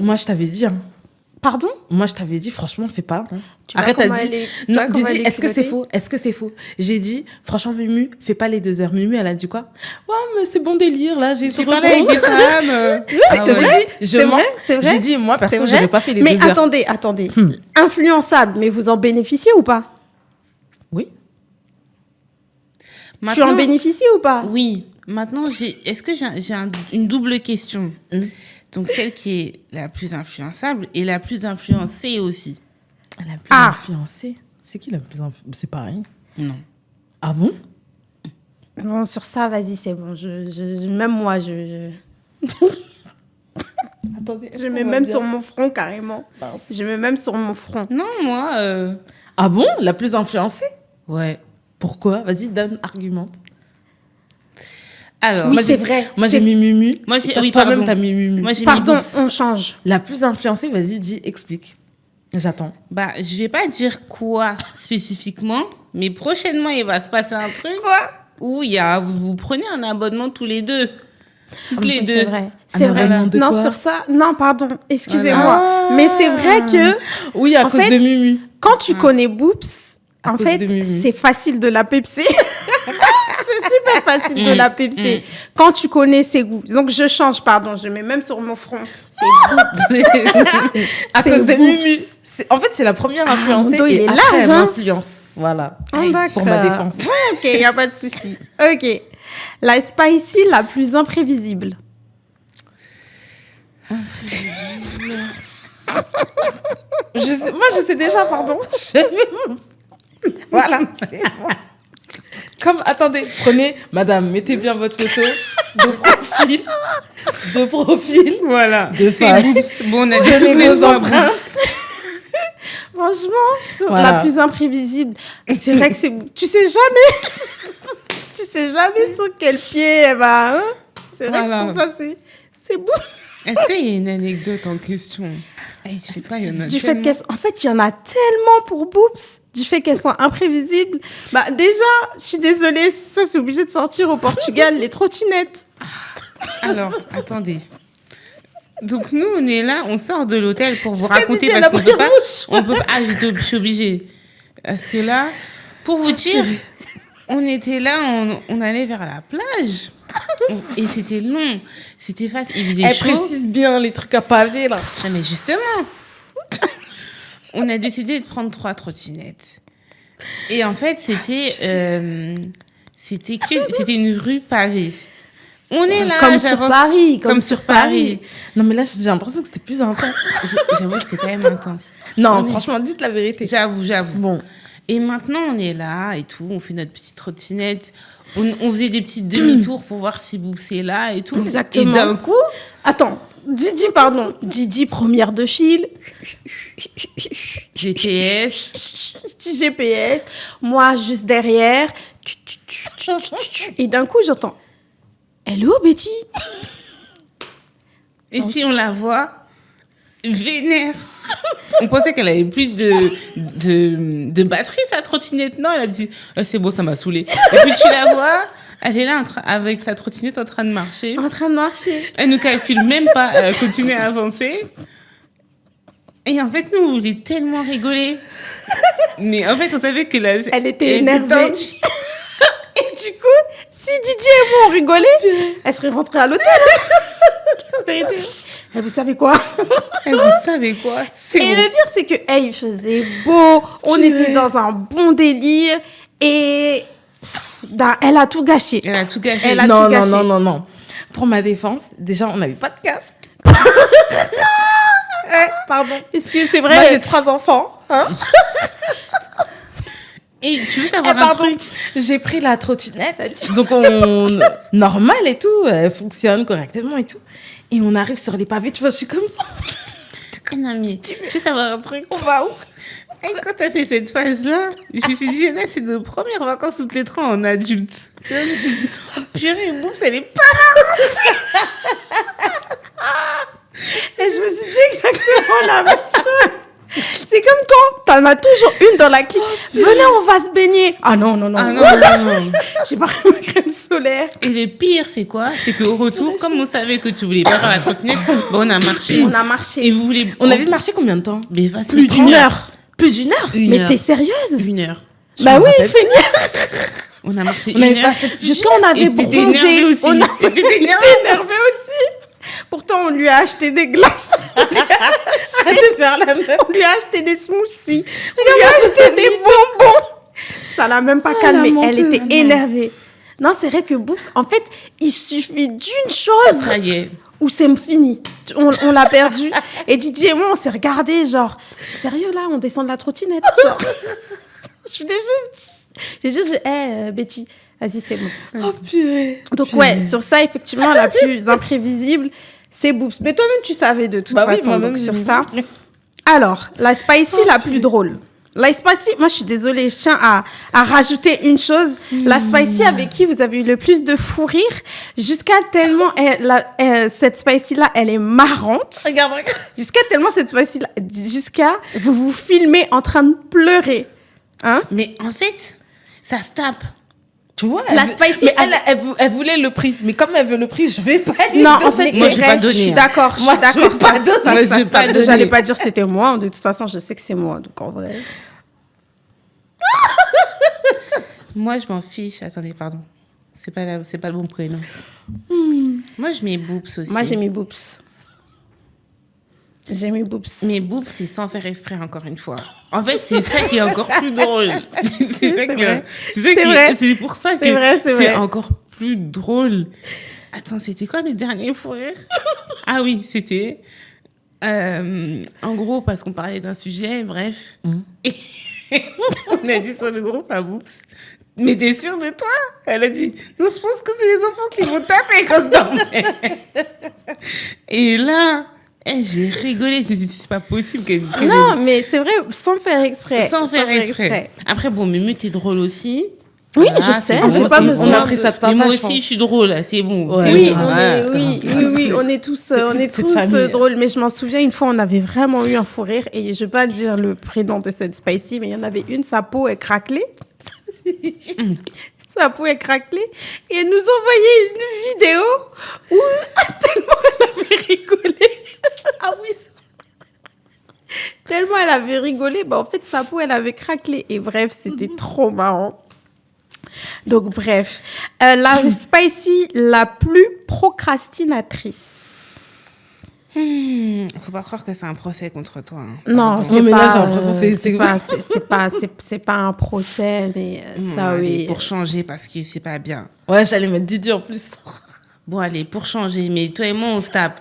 [SPEAKER 3] Moi, je t'avais dit. Hein.
[SPEAKER 1] pardon.
[SPEAKER 3] Moi, je t'avais dit, franchement, fais pas. Hein.
[SPEAKER 1] Tu vois
[SPEAKER 3] Arrête, t'as
[SPEAKER 1] comment
[SPEAKER 3] dit.
[SPEAKER 1] elle est- tu
[SPEAKER 3] Non,
[SPEAKER 1] vois comment
[SPEAKER 3] Didi,
[SPEAKER 1] elle est
[SPEAKER 3] est-ce que c'est
[SPEAKER 1] culottée
[SPEAKER 3] faux? Est-ce que c'est faux? J'ai dit, franchement, Mumu, fais pas les 2 heures. Mumu, elle a dit quoi? Ouais, mais c'est bon délire, là, j'ai
[SPEAKER 2] J'ai
[SPEAKER 3] trop
[SPEAKER 2] parlé avec des femmes.
[SPEAKER 3] Ah
[SPEAKER 1] c'est
[SPEAKER 3] ouais.
[SPEAKER 1] vrai,
[SPEAKER 3] Je
[SPEAKER 1] c'est
[SPEAKER 3] mens.
[SPEAKER 1] vrai, c'est vrai.
[SPEAKER 3] J'ai dit, moi,
[SPEAKER 1] C'est
[SPEAKER 3] perso,
[SPEAKER 1] vrai.
[SPEAKER 3] j'aurais pas fait les
[SPEAKER 1] Mais
[SPEAKER 3] 2 heures.
[SPEAKER 1] attendez. Influençable, mais vous en bénéficiez ou pas?
[SPEAKER 3] Oui.
[SPEAKER 1] Tu en bénéficies ou pas?
[SPEAKER 2] Oui. Maintenant, est-ce que j'ai une double question?
[SPEAKER 3] Mm.
[SPEAKER 2] Donc, celle qui est la plus influençable et la plus influencée aussi.
[SPEAKER 3] La plus
[SPEAKER 1] Ah.
[SPEAKER 3] influencée. C'est qui la plus influencée? C'est pareil.
[SPEAKER 2] Non.
[SPEAKER 3] Ah bon?
[SPEAKER 1] Bon, sur ça, vas-y, c'est bon. Même moi,
[SPEAKER 3] Attendez.
[SPEAKER 4] Je mets même sur mon front carrément. Je mets même sur mon front.
[SPEAKER 2] Non, moi...
[SPEAKER 3] Ah bon? La plus influencée?
[SPEAKER 2] Ouais.
[SPEAKER 3] Pourquoi? Vas-y, donne, argumente.
[SPEAKER 2] Alors,
[SPEAKER 1] Oui,
[SPEAKER 3] moi,
[SPEAKER 1] c'est
[SPEAKER 3] j'ai-
[SPEAKER 1] vrai.
[SPEAKER 3] Moi,
[SPEAKER 1] c'est-
[SPEAKER 3] j'ai mis Mumu.
[SPEAKER 2] Moi, j'ai-
[SPEAKER 3] Toi-
[SPEAKER 2] oui,
[SPEAKER 3] Toi-même,
[SPEAKER 2] pardon.
[SPEAKER 3] t'as mis Mumu.
[SPEAKER 2] moi j'ai mis
[SPEAKER 1] Pardon,
[SPEAKER 2] Boobs.
[SPEAKER 1] on change.
[SPEAKER 3] La plus influencée, vas-y, dis, explique. J'attends.
[SPEAKER 2] Bah, je vais pas dire quoi spécifiquement, mais prochainement, il va se passer un truc. Où vous prenez un abonnement tous les deux. Toutes les deux.
[SPEAKER 1] C'est vrai. C'est vrai.
[SPEAKER 3] abonnement de
[SPEAKER 4] Non,
[SPEAKER 3] quoi?
[SPEAKER 4] sur ça, non, pardon, excusez-moi. Mais c'est vrai que
[SPEAKER 3] Oui, à
[SPEAKER 4] En
[SPEAKER 3] cause
[SPEAKER 4] fait,
[SPEAKER 3] de Mumu.
[SPEAKER 4] quand tu connais Boops,
[SPEAKER 3] À
[SPEAKER 4] en
[SPEAKER 3] cause
[SPEAKER 4] fait,
[SPEAKER 3] de Mumu.
[SPEAKER 4] c'est facile de la pepser. C'est super facile de la pepser. Quand tu connais ses goûts. Donc, je change, pardon, je mets même sur mon front.
[SPEAKER 3] À
[SPEAKER 4] C'est
[SPEAKER 3] cause de
[SPEAKER 4] Boops.
[SPEAKER 3] Mumu. C'est- En fait, c'est la première influencée
[SPEAKER 4] mon dos, il
[SPEAKER 3] et
[SPEAKER 4] est
[SPEAKER 3] après,
[SPEAKER 4] large,
[SPEAKER 3] elle
[SPEAKER 4] hein.
[SPEAKER 3] m'influence. Voilà.
[SPEAKER 4] Ah, d'accord.
[SPEAKER 3] Pour ma défense.
[SPEAKER 4] Ouais, ok, il n'y a pas de souci. Ok. La spicy la plus imprévisible.
[SPEAKER 3] Moi, je sais déjà, pardon. Voilà, c'est moi. Comme, attendez, prenez, madame, mettez bien votre photo de profil,
[SPEAKER 2] Voilà.
[SPEAKER 3] de
[SPEAKER 2] C'est
[SPEAKER 3] face.
[SPEAKER 2] Boops. Bon, on a dit
[SPEAKER 3] Donnez
[SPEAKER 2] toutes les
[SPEAKER 3] vos
[SPEAKER 2] fois
[SPEAKER 3] empreintes.
[SPEAKER 2] Boops.
[SPEAKER 4] Franchement,
[SPEAKER 3] Voilà.
[SPEAKER 4] la plus imprévisible. C'est vrai que c'est... Tu sais jamais. Tu sais jamais sur quel pied elle va. Hein, c'est vrai
[SPEAKER 2] Voilà.
[SPEAKER 4] que ça, c'est beau.
[SPEAKER 2] Est-ce qu'il y a une anecdote en question? Je sais pas, il y en a
[SPEAKER 4] Du fait
[SPEAKER 2] tellement.
[SPEAKER 4] qu'elles... En fait, il y en a tellement pour Boops. Du fait qu'elles sont imprévisibles. Bah, déjà, je suis désolée, ça, c'est obligé de sortir au Portugal, les trottinettes.
[SPEAKER 2] Alors, attendez. Donc, nous, on est là, on sort de l'hôtel pour vous raconter
[SPEAKER 4] dit, elle
[SPEAKER 2] parce
[SPEAKER 4] a
[SPEAKER 2] qu'on
[SPEAKER 4] pris
[SPEAKER 2] peut pas.
[SPEAKER 4] rouge.
[SPEAKER 2] On peut pas. Ah, je suis obligée. Parce que là, pour vous dire, on était là, on allait vers la plage. Et c'était long. C'était facile. Il faisait
[SPEAKER 3] Elle
[SPEAKER 2] chaud.
[SPEAKER 3] précise bien les trucs à pavé, là.
[SPEAKER 2] Non, mais justement, on a décidé de prendre 3 trottinettes. Et en fait, c'était une rue pavée. On est là,
[SPEAKER 4] Comme sur
[SPEAKER 2] j'avance-
[SPEAKER 4] Paris,
[SPEAKER 2] comme sur Paris.
[SPEAKER 3] Non, mais là, j'ai l'impression que c'était plus intense.
[SPEAKER 2] J'avoue que c'est quand même intense.
[SPEAKER 3] Non,
[SPEAKER 2] Oui.
[SPEAKER 3] franchement, dites la vérité.
[SPEAKER 2] J'avoue.
[SPEAKER 3] Bon.
[SPEAKER 2] Et maintenant, on est là et tout, on fait notre petite trottinette. On faisait des petites demi-tours pour voir si Boops est là et tout.
[SPEAKER 4] Exactement.
[SPEAKER 2] Et d'un coup,
[SPEAKER 4] Attends, Didi, pardon. Didi, première de file.
[SPEAKER 2] GPS.
[SPEAKER 4] Petit GPS. Moi, juste derrière. Et d'un coup, j'entends... Hello, Betty.
[SPEAKER 2] Et puis on la voit vénère. On pensait qu'elle avait plus de batterie, sa trottinette. Non, elle a dit c'est bon, ça m'a saoulée. Et puis tu la vois, elle est là avec sa trottinette en train de marcher.
[SPEAKER 4] En train de marcher.
[SPEAKER 2] Elle ne calcule même pas, elle continue à avancer. Et en fait, nous, on voulait tellement rigoler. Mais en fait, on savait que
[SPEAKER 4] Elle était énervée.
[SPEAKER 2] tendue.
[SPEAKER 4] Et du coup, si Didier et moi on rigolait, elle serait rentrée à l'hôtel. La vérité. Et vous savez quoi?
[SPEAKER 2] Et vous savez quoi? C'est
[SPEAKER 4] Et
[SPEAKER 2] bon.
[SPEAKER 4] le pire, c'est que hey, il faisait beau, on était dans un bon délire et elle a tout gâché.
[SPEAKER 2] Elle a tout gâché.
[SPEAKER 4] Elle a
[SPEAKER 3] Non,
[SPEAKER 4] tout gâché.
[SPEAKER 3] non. Pour ma défense, déjà, on n'avait pas de casque.
[SPEAKER 4] Pardon. Est-ce que c'est
[SPEAKER 3] Moi,
[SPEAKER 4] vrai?
[SPEAKER 3] j'ai 3 enfants. Hein.
[SPEAKER 2] Et tu veux savoir un
[SPEAKER 3] Pardon,
[SPEAKER 2] truc?
[SPEAKER 3] j'ai pris la trottinette. Donc, normal et tout. Elle fonctionne correctement et tout. Et on arrive sur les pavés, tu vois, je suis comme ça.
[SPEAKER 2] Non, mais tu veux savoir un truc? On va où? Et quand t'as fait cette phase-là, je me suis dit, là, c'est nos premières vacances toutes les 3 en adulte. Tu vois, je me suis dit, oh, purée, Boops, elle est pas...
[SPEAKER 4] Et je me suis dit exactement la même chose. C'est comme quand t'en as toujours une dans la clique. Venez, on va se baigner. Ah non.
[SPEAKER 2] Ah non.
[SPEAKER 4] J'ai pas pris ma crème solaire.
[SPEAKER 2] Et le pire, c'est quoi? C'est qu'au retour, comme on savait que tu voulais pas faire la trottinette, bon, on a marché.
[SPEAKER 4] On a marché.
[SPEAKER 2] Et vous voulez...
[SPEAKER 3] On avait marché combien de temps?
[SPEAKER 2] Mais facile,
[SPEAKER 4] Plus d'une
[SPEAKER 2] 30.
[SPEAKER 4] heure.
[SPEAKER 3] Plus d'une heure.
[SPEAKER 4] Mais t'es sérieuse?
[SPEAKER 2] 1 heure.
[SPEAKER 4] Bah
[SPEAKER 3] me
[SPEAKER 4] oui,
[SPEAKER 3] rappelle.
[SPEAKER 4] feignasse.
[SPEAKER 2] On a marché
[SPEAKER 3] On avait
[SPEAKER 2] 1 heure.
[SPEAKER 3] marché
[SPEAKER 4] Jusqu'à on avait
[SPEAKER 2] Et t'étais énervée
[SPEAKER 4] bronzé.
[SPEAKER 2] aussi.
[SPEAKER 4] On a
[SPEAKER 2] T'étais
[SPEAKER 4] été
[SPEAKER 2] énervée.
[SPEAKER 4] énervé aussi. Pourtant, on lui a acheté des glaces.
[SPEAKER 3] de faire la même.
[SPEAKER 4] On lui a acheté des smoothies. On lui a acheté des bonbons. Ça l'a même pas calmée.
[SPEAKER 3] la
[SPEAKER 4] Elle
[SPEAKER 3] menteuse.
[SPEAKER 4] était énervée. Non, c'est vrai que Boops, en fait, il suffit d'une chose
[SPEAKER 2] Ça y est.
[SPEAKER 4] où c'est fini. On l'a perdu. Et Didier et moi, on s'est regardés, genre, sérieux là, on descend de la trottinette. Genre. J'ai juste dit, Betty, vas-y, c'est bon.
[SPEAKER 3] Oh purée.
[SPEAKER 4] Donc ouais, sur ça, effectivement, la plus imprévisible, c'est Boops. Mais toi-même, tu savais de toute
[SPEAKER 3] Bah oui,
[SPEAKER 4] façon,
[SPEAKER 3] moi-même,
[SPEAKER 4] donc
[SPEAKER 3] j'ai
[SPEAKER 4] sur
[SPEAKER 3] vu.
[SPEAKER 4] ça. Alors, la spicy la plus drôle. La spicy, moi je suis désolée, je tiens à rajouter une chose. La spicy avec qui vous avez eu le plus de fou rire, jusqu'à tellement cette spicy là, elle est marrante.
[SPEAKER 2] Regarde.
[SPEAKER 4] Jusqu'à tellement cette spicy là, jusqu'à vous filmez en train de pleurer. Hein?
[SPEAKER 2] Mais en fait, ça se tape.
[SPEAKER 3] Tu vois,
[SPEAKER 4] La spicy,
[SPEAKER 3] mais elle voulait le prix. Mais comme elle veut le prix, je vais pas lui
[SPEAKER 4] Non,
[SPEAKER 3] donner.
[SPEAKER 4] en fait,
[SPEAKER 2] Moi,
[SPEAKER 4] c'est
[SPEAKER 2] je vais
[SPEAKER 4] vrai.
[SPEAKER 2] pas donner,
[SPEAKER 4] Je suis
[SPEAKER 2] hein.
[SPEAKER 4] d'accord. Je
[SPEAKER 3] Moi,
[SPEAKER 4] suis
[SPEAKER 3] je vais
[SPEAKER 4] d'accord.
[SPEAKER 3] pas
[SPEAKER 4] Ça,
[SPEAKER 3] donner.
[SPEAKER 4] ça,
[SPEAKER 2] Moi, je
[SPEAKER 4] ça
[SPEAKER 2] vais
[SPEAKER 4] se
[SPEAKER 2] pas
[SPEAKER 4] tape.
[SPEAKER 2] donner.
[SPEAKER 4] J'allais pas dire c'était moi. De toute façon, je sais que c'est moi. Donc en vrai.
[SPEAKER 2] Moi, je m'en fiche. Attendez, pardon. C'est pas le bon prénom. Moi, je mets Boobs aussi.
[SPEAKER 4] Moi, j'ai mis boobs. J'ai mis boobs.
[SPEAKER 2] Mais Boobs, c'est sans faire exprès, encore une fois. En fait, c'est ça qui est encore plus drôle. C'est
[SPEAKER 4] vrai.
[SPEAKER 2] C'est pour ça que
[SPEAKER 4] C'est vrai, c'est vrai.
[SPEAKER 2] encore plus drôle. Attends, c'était quoi le dernier fou rire? Ah oui, c'était... en gros, parce qu'on parlait d'un sujet, bref. Et on a dit sur le groupe à Boobs, mais t'es sûre de toi? Elle a dit, non, je pense que c'est les enfants qui vont taper quand je dormais. Et là, j'ai rigolé. Je me suis dit, c'est pas possible qu'elle
[SPEAKER 4] Non, mais c'est vrai, sans faire exprès.
[SPEAKER 2] sans faire exprès. Après, bon, Mumu, t'es drôle aussi.
[SPEAKER 4] Oui,
[SPEAKER 2] Voilà,
[SPEAKER 4] je
[SPEAKER 2] c'est
[SPEAKER 4] sais.
[SPEAKER 2] bon,
[SPEAKER 4] J'ai
[SPEAKER 2] c'est
[SPEAKER 4] pas
[SPEAKER 2] bon.
[SPEAKER 4] besoin
[SPEAKER 3] On a pris ça de papa,
[SPEAKER 2] Mais moi
[SPEAKER 3] je pense.
[SPEAKER 2] aussi, je suis drôle, là, c'est bon.
[SPEAKER 3] Ouais.
[SPEAKER 2] C'est
[SPEAKER 4] Oui,
[SPEAKER 2] bon,
[SPEAKER 4] on
[SPEAKER 2] voilà.
[SPEAKER 4] est, oui, on est tous,
[SPEAKER 3] cette famille.
[SPEAKER 4] drôles. Mais je m'en souviens, une fois, on avait vraiment eu un fou rire. Et je vais pas dire le prénom de cette spicy, mais il y en avait une, sa peau est craquelée. Sa peau est craquelée. Et elle nous envoyait une vidéo où tellement elle avait rigolé. Ah oui, tellement elle avait rigolé, bah en fait, sa peau, elle avait craquelé. Et bref, c'était trop marrant. Donc, bref. La spicy la plus procrastinatrice.
[SPEAKER 2] Faut pas croire que c'est un procès contre toi. hein.
[SPEAKER 4] Non,
[SPEAKER 2] Pardon.
[SPEAKER 4] c'est
[SPEAKER 3] mais là,
[SPEAKER 4] pas,
[SPEAKER 3] j'ai l'impression que
[SPEAKER 4] c'est pas un procès, mais ça,
[SPEAKER 2] Allez,
[SPEAKER 4] oui.
[SPEAKER 2] pour changer, parce que c'est pas bien.
[SPEAKER 3] Ouais, j'allais mettre Didi en plus.
[SPEAKER 2] Bon, allez, pour changer, mais toi et moi, on se tape.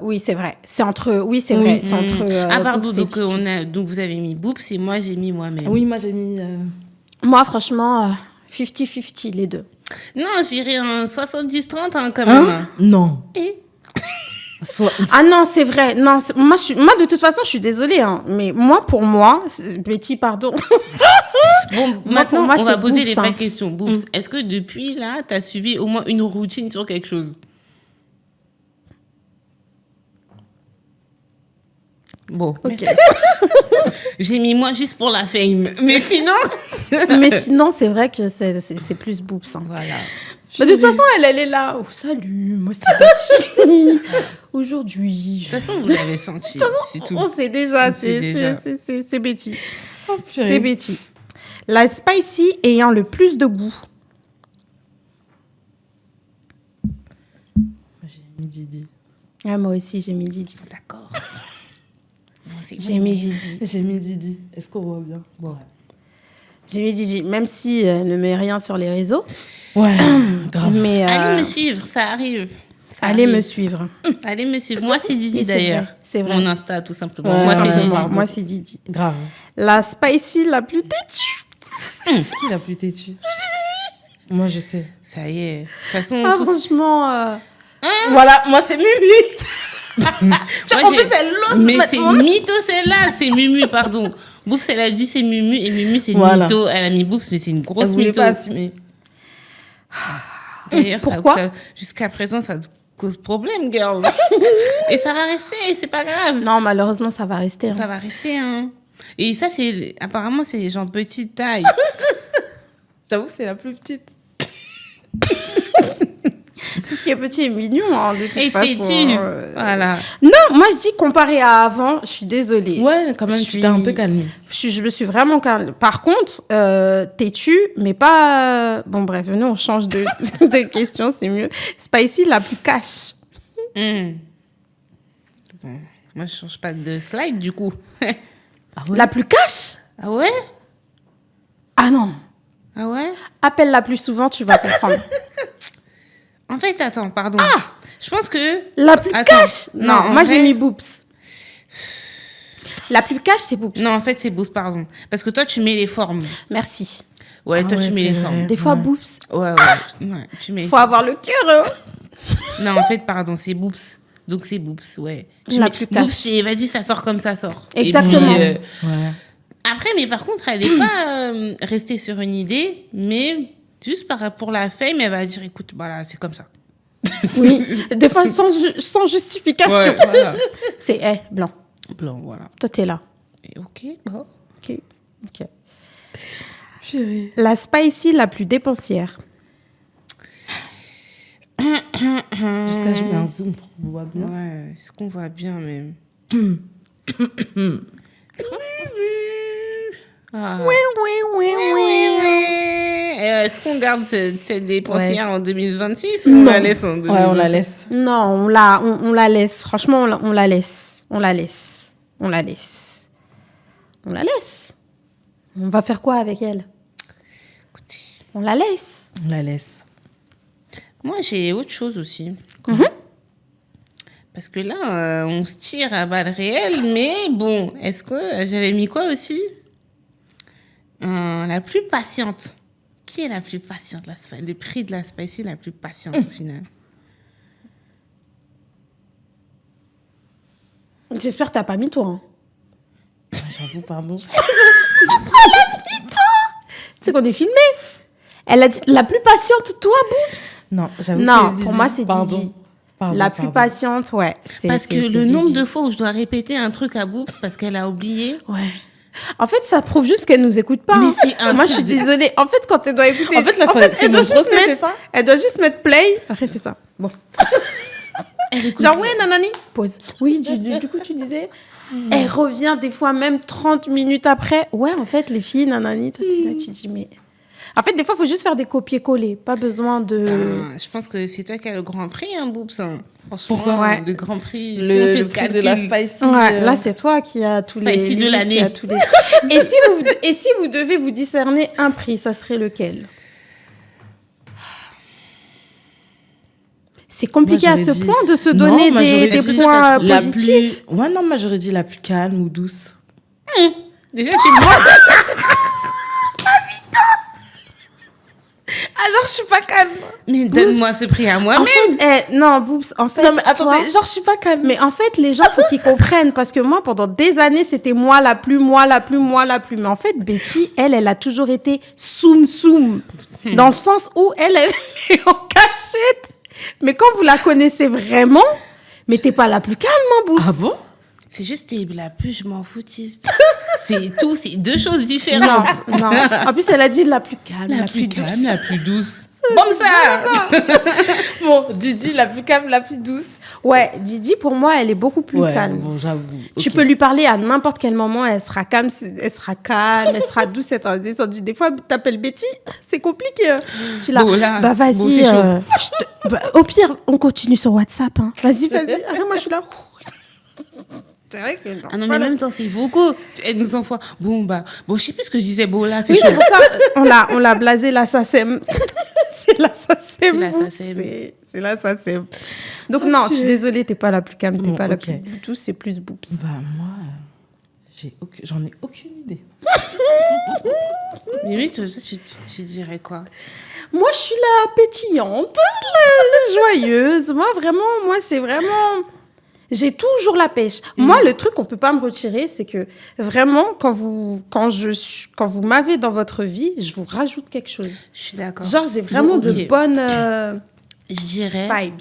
[SPEAKER 4] Oui, c'est vrai. C'est entre, oui, c'est vrai. C'est entre.
[SPEAKER 2] Ah, pardon,
[SPEAKER 4] Boobs et Titi.
[SPEAKER 2] donc vous avez mis Boobs et moi, j'ai mis moi-même.
[SPEAKER 3] Oui, moi j'ai mis.
[SPEAKER 4] Moi, franchement, 50-50, les deux.
[SPEAKER 2] Non, j'irais un 70-30 hein, quand même.
[SPEAKER 3] Hein? Non.
[SPEAKER 2] Et
[SPEAKER 4] Ah non, c'est vrai. Non, moi, de toute façon, je suis désolée. Hein, mais moi, pour moi, Betty, pardon.
[SPEAKER 2] Bon,
[SPEAKER 4] Moi,
[SPEAKER 2] maintenant,
[SPEAKER 4] pour moi,
[SPEAKER 2] on va
[SPEAKER 4] c'est
[SPEAKER 2] poser
[SPEAKER 4] Boobs,
[SPEAKER 2] les vraies
[SPEAKER 4] hein.
[SPEAKER 2] questions. Boobs, est-ce que depuis là, t'as suivi au moins une routine sur quelque chose? Bon,
[SPEAKER 4] Ok.
[SPEAKER 2] j'ai mis moi juste pour la fame. Mais sinon,
[SPEAKER 4] Mais sinon, c'est vrai que c'est plus Boobs. Hein.
[SPEAKER 2] voilà.
[SPEAKER 4] Mais de toute façon, elle est là. Oh, salut, moi, c'est Betty. Aujourd'hui.
[SPEAKER 2] De toute façon, vous l'avez senti. C'est tout.
[SPEAKER 4] On sait déjà,
[SPEAKER 2] On sait déjà.
[SPEAKER 4] c'est Betty.
[SPEAKER 3] Oh,
[SPEAKER 4] C'est Betty. La spicy ayant le plus de goût.
[SPEAKER 3] J'ai mis Didi.
[SPEAKER 4] Ah, moi aussi, j'ai mis Didi.
[SPEAKER 2] D'accord. Bon, c'est
[SPEAKER 4] J'ai
[SPEAKER 2] bon,
[SPEAKER 4] mis
[SPEAKER 2] mais-
[SPEAKER 4] Didi.
[SPEAKER 3] J'ai mis Didi. Est-ce qu'on voit bien? Bon.
[SPEAKER 4] J'ai mis Didi, même si elle ne met rien sur les réseaux.
[SPEAKER 3] Ouais, grave.
[SPEAKER 4] Mais
[SPEAKER 2] Allez me suivre, ça arrive. Ça
[SPEAKER 4] allez
[SPEAKER 2] arrive.
[SPEAKER 4] me suivre.
[SPEAKER 2] Allez me suivre. Moi, c'est Didi
[SPEAKER 4] Et c'est
[SPEAKER 2] d'ailleurs.
[SPEAKER 4] vrai, c'est vrai.
[SPEAKER 2] Mon Insta, tout simplement.
[SPEAKER 3] Ouais,
[SPEAKER 2] Moi,
[SPEAKER 3] ouais,
[SPEAKER 2] c'est
[SPEAKER 3] ouais.
[SPEAKER 2] Didi.
[SPEAKER 4] Moi, c'est Didi.
[SPEAKER 3] Grave.
[SPEAKER 4] La spicy la plus têtue.
[SPEAKER 3] C'est qui la plus têtue? Moi, je sais.
[SPEAKER 2] Ça y est. De toute façon,
[SPEAKER 4] Ah,
[SPEAKER 2] tous...
[SPEAKER 4] franchement.
[SPEAKER 3] Voilà, moi, c'est Mimi.
[SPEAKER 2] Moi,
[SPEAKER 3] en plus, elle l'ose
[SPEAKER 2] Mais
[SPEAKER 3] mettre
[SPEAKER 2] c'est
[SPEAKER 3] mon-
[SPEAKER 2] Mytho, celle-là. C'est Mumu, pardon. Boobs, elle a dit c'est Mumu. Et Mumu, c'est
[SPEAKER 3] Voilà.
[SPEAKER 2] Mytho. Elle a mis Boobs, mais c'est une
[SPEAKER 3] Elle
[SPEAKER 2] grosse
[SPEAKER 3] voulait
[SPEAKER 2] mytho.
[SPEAKER 3] pas assumer.
[SPEAKER 2] D'ailleurs,
[SPEAKER 4] Pourquoi
[SPEAKER 2] jusqu'à présent, ça te cause problème, girl. Et ça va rester, c'est pas grave.
[SPEAKER 4] Non, malheureusement, ça va rester. Hein.
[SPEAKER 2] Ça va rester, hein. Et ça, apparemment, c'est les gens petite taille.
[SPEAKER 3] J'avoue, c'est la plus petite.
[SPEAKER 4] Tout ce qui est petit est mignon, hein, de toute
[SPEAKER 2] Et
[SPEAKER 4] façon.
[SPEAKER 2] têtu. Voilà.
[SPEAKER 4] Non, moi, je dis comparé à avant, je suis désolée.
[SPEAKER 3] Ouais, quand même,
[SPEAKER 4] Je
[SPEAKER 3] tu t'es un
[SPEAKER 4] suis-
[SPEAKER 3] peu calmée.
[SPEAKER 4] Je me suis vraiment calme. Par contre, têtu, mais pas... Bon, bref, venez, on change de, de question, c'est mieux. Spicy, la plus cash.
[SPEAKER 2] Bon, moi, je change pas de slide, du coup.
[SPEAKER 4] La plus cash?
[SPEAKER 2] Ah ouais?
[SPEAKER 4] Ah non.
[SPEAKER 2] Ah ouais?
[SPEAKER 4] Appelle-la plus souvent, tu vas comprendre.
[SPEAKER 2] En fait, attends, pardon. Je pense que...
[SPEAKER 4] La plus
[SPEAKER 2] Attends.
[SPEAKER 4] cash?
[SPEAKER 2] Non,
[SPEAKER 4] Non,
[SPEAKER 2] en
[SPEAKER 4] moi,
[SPEAKER 2] vrai-
[SPEAKER 4] j'ai mis Boobs. La plus cash, c'est Boobs.
[SPEAKER 2] Non, en fait, c'est Boobs, pardon. Parce que toi, tu mets les formes.
[SPEAKER 4] Merci.
[SPEAKER 2] Ouais, toi,
[SPEAKER 3] ouais,
[SPEAKER 2] tu mets
[SPEAKER 3] c'est
[SPEAKER 2] les
[SPEAKER 3] vrai.
[SPEAKER 2] formes.
[SPEAKER 4] Des fois,
[SPEAKER 3] Ouais.
[SPEAKER 4] Boobs.
[SPEAKER 2] Ouais, ouais. Tu mets les
[SPEAKER 4] Faut avoir le cœur, hein.
[SPEAKER 2] Non, en fait, pardon, c'est Boobs. Donc c'est Boops, ouais.
[SPEAKER 1] La plus cash.
[SPEAKER 2] Boops, c'est vas-y, ça sort comme ça sort.
[SPEAKER 1] Exactement.
[SPEAKER 2] Et puis,
[SPEAKER 3] Ouais.
[SPEAKER 2] après, mais par contre, elle n'est pas restée sur une idée, mais juste pour la fame, elle va dire, écoute, voilà, c'est comme ça.
[SPEAKER 1] Oui, des fois sans justification.
[SPEAKER 2] Voilà.
[SPEAKER 1] C'est blanc.
[SPEAKER 2] Blanc, voilà.
[SPEAKER 1] Toi, t'es là.
[SPEAKER 2] Et ok, bon.
[SPEAKER 1] Ok. La spicy la plus dépensière.
[SPEAKER 3] Juste là, je mets un zoom pour qu'on voit bien.
[SPEAKER 2] Ouais, est-ce qu'on voit bien même Ah.
[SPEAKER 1] Oui.
[SPEAKER 2] Est-ce qu'on garde cette dépensière en 2026 ou on la laisse en 2026?
[SPEAKER 3] Ouais, on la laisse.
[SPEAKER 1] Non, on la laisse. Franchement, on la laisse. On la laisse. On va faire quoi avec elle?
[SPEAKER 2] Écoutez,
[SPEAKER 1] On la laisse.
[SPEAKER 3] On la laisse.
[SPEAKER 2] moi, j'ai autre chose aussi. Parce que là, on se tire à balles réelles, mais bon, est-ce que j'avais mis quoi aussi? La plus patiente. Qui est la plus patiente? Le prix de la spicy la plus patiente au final.
[SPEAKER 1] J'espère que t'as pas mis toi. Hein.
[SPEAKER 3] J'avoue, pardon.
[SPEAKER 1] Tu sais qu'on est filmé. Elle a dit la plus patiente, toi, Boops.
[SPEAKER 3] Non, j'avoue
[SPEAKER 1] Non,
[SPEAKER 3] que c'est
[SPEAKER 1] pour
[SPEAKER 3] Didi.
[SPEAKER 1] moi, c'est
[SPEAKER 3] Pardon.
[SPEAKER 1] Didi.
[SPEAKER 3] Pardon,
[SPEAKER 1] La plus
[SPEAKER 3] pardon.
[SPEAKER 1] patiente, ouais.
[SPEAKER 2] Parce que
[SPEAKER 1] c'est
[SPEAKER 2] le nombre
[SPEAKER 1] Didi.
[SPEAKER 2] de fois où je dois répéter un truc à Boops parce qu'elle a oublié.
[SPEAKER 1] Ouais. En fait, ça prouve juste qu'elle nous écoute pas.
[SPEAKER 2] Mais
[SPEAKER 1] hein.
[SPEAKER 2] c'est un
[SPEAKER 1] Moi, je
[SPEAKER 2] truc
[SPEAKER 1] suis
[SPEAKER 2] de-
[SPEAKER 1] désolée. En fait, quand elle doit écouter.
[SPEAKER 3] En fait, là, c'est
[SPEAKER 1] elle
[SPEAKER 3] mon
[SPEAKER 1] doit juste
[SPEAKER 3] procès,
[SPEAKER 1] mettre-
[SPEAKER 3] c'est ça?
[SPEAKER 1] Elle doit juste mettre play. Après, c'est ça. Bon.
[SPEAKER 2] Elle écoute.
[SPEAKER 1] Genre, ouais, nanani. Pause. Oui, du coup, tu disais. Elle revient des fois même 30 minutes après. Ouais, en fait, les filles, nanani, toi, t'es là, tu dis, mais. En fait, des fois, il faut juste faire des copier-coller. Pas besoin de.
[SPEAKER 2] Je pense que c'est toi qui as le grand prix, hein, Boops. Hein. Franchement,
[SPEAKER 1] Pourquoi? Ouais.
[SPEAKER 2] le grand prix. si on
[SPEAKER 3] Le
[SPEAKER 2] fait
[SPEAKER 3] prix de la
[SPEAKER 2] calcul.
[SPEAKER 3] spicy.
[SPEAKER 1] Ouais, là, c'est toi qui as tous les.
[SPEAKER 2] Spicy de
[SPEAKER 1] limites,
[SPEAKER 2] l'année.
[SPEAKER 1] qui a tous les- et si vous devez vous discerner un prix, ça serait lequel? C'est compliqué
[SPEAKER 3] Moi,
[SPEAKER 1] à
[SPEAKER 3] j'aurais
[SPEAKER 1] ce
[SPEAKER 3] dit-
[SPEAKER 1] point de se
[SPEAKER 3] Non,
[SPEAKER 1] donner
[SPEAKER 3] moi, j'aurais
[SPEAKER 1] des
[SPEAKER 2] dit-
[SPEAKER 1] points
[SPEAKER 3] La
[SPEAKER 1] positifs.
[SPEAKER 3] plus... Ouais, non, moi, j'aurais dit la plus calme ou douce.
[SPEAKER 2] Déjà, tu me vois.
[SPEAKER 3] Ah, genre, je suis pas calme.
[SPEAKER 2] Mais donne-moi ce prix à
[SPEAKER 1] En
[SPEAKER 2] moi-même.
[SPEAKER 1] fait, non, Boops, en fait.
[SPEAKER 3] Non, mais attendez,
[SPEAKER 1] toi-
[SPEAKER 3] genre, je suis pas calme.
[SPEAKER 1] mais en fait, les gens, faut qu'ils comprennent. Parce que moi, pendant des années, c'était moi la plus. Mais en fait, Betty, elle a toujours été soum. Dans le sens où elle est en cachette. Mais quand vous la connaissez vraiment, mais t'es pas la plus calme, hein, Boops.
[SPEAKER 3] Ah bon?
[SPEAKER 2] C'est juste t'es la plus, je m'en foutiste. C'est tout, c'est deux choses différentes.
[SPEAKER 1] Non. En plus, elle a dit la plus calme,
[SPEAKER 2] La plus calme,
[SPEAKER 1] douce.
[SPEAKER 2] la plus douce. Comme ça.
[SPEAKER 3] Bon, Didi, la plus calme, la plus douce.
[SPEAKER 1] Ouais, Didi, pour moi, elle est beaucoup plus calme.
[SPEAKER 3] Bon, j'avoue.
[SPEAKER 1] Tu
[SPEAKER 3] Ok.
[SPEAKER 1] peux lui parler à n'importe quel moment, elle sera calme, elle sera douce, elle sera descendue. Des fois, t'appelles Betty, c'est compliqué. Hein. Je suis là,
[SPEAKER 2] Bon, là,
[SPEAKER 1] bah
[SPEAKER 2] c'est bon,
[SPEAKER 1] vas-y,
[SPEAKER 2] c'est chaud.
[SPEAKER 1] au pire, on continue sur WhatsApp. Hein. Vas-y. Après, moi, je suis là. C'est vrai que non.
[SPEAKER 2] Ah non, mais en
[SPEAKER 1] Voilà.
[SPEAKER 2] même temps, c'est vocaux. Elle nous envoie. Bon, je sais plus ce que je disais. Bon, là, c'est
[SPEAKER 1] Oui,
[SPEAKER 2] chaud.
[SPEAKER 1] c'est pour ça, on l'a blasé, la SACEM. C'est la SACEM.
[SPEAKER 2] C'est la SACEM.
[SPEAKER 1] C'est la SACEM. Donc, non, je suis désolée, t'es pas la plus calme, t'es
[SPEAKER 3] Bon,
[SPEAKER 1] pas la
[SPEAKER 3] ok.
[SPEAKER 1] plus douce, c'est plus Boops.
[SPEAKER 3] Bah, moi, j'en ai aucune idée.
[SPEAKER 2] Mais oui, toi, tu dirais quoi?
[SPEAKER 1] Moi, je suis la pétillante, la joyeuse. Moi, c'est vraiment... J'ai toujours la pêche. Moi, le truc qu'on peut pas me retirer, c'est que vraiment, quand vous m'avez dans votre vie, je vous rajoute quelque chose.
[SPEAKER 2] Je suis d'accord.
[SPEAKER 1] Genre, j'ai vraiment
[SPEAKER 2] Bon, ok.
[SPEAKER 1] de bonnes
[SPEAKER 2] Je dirais,
[SPEAKER 1] vibes.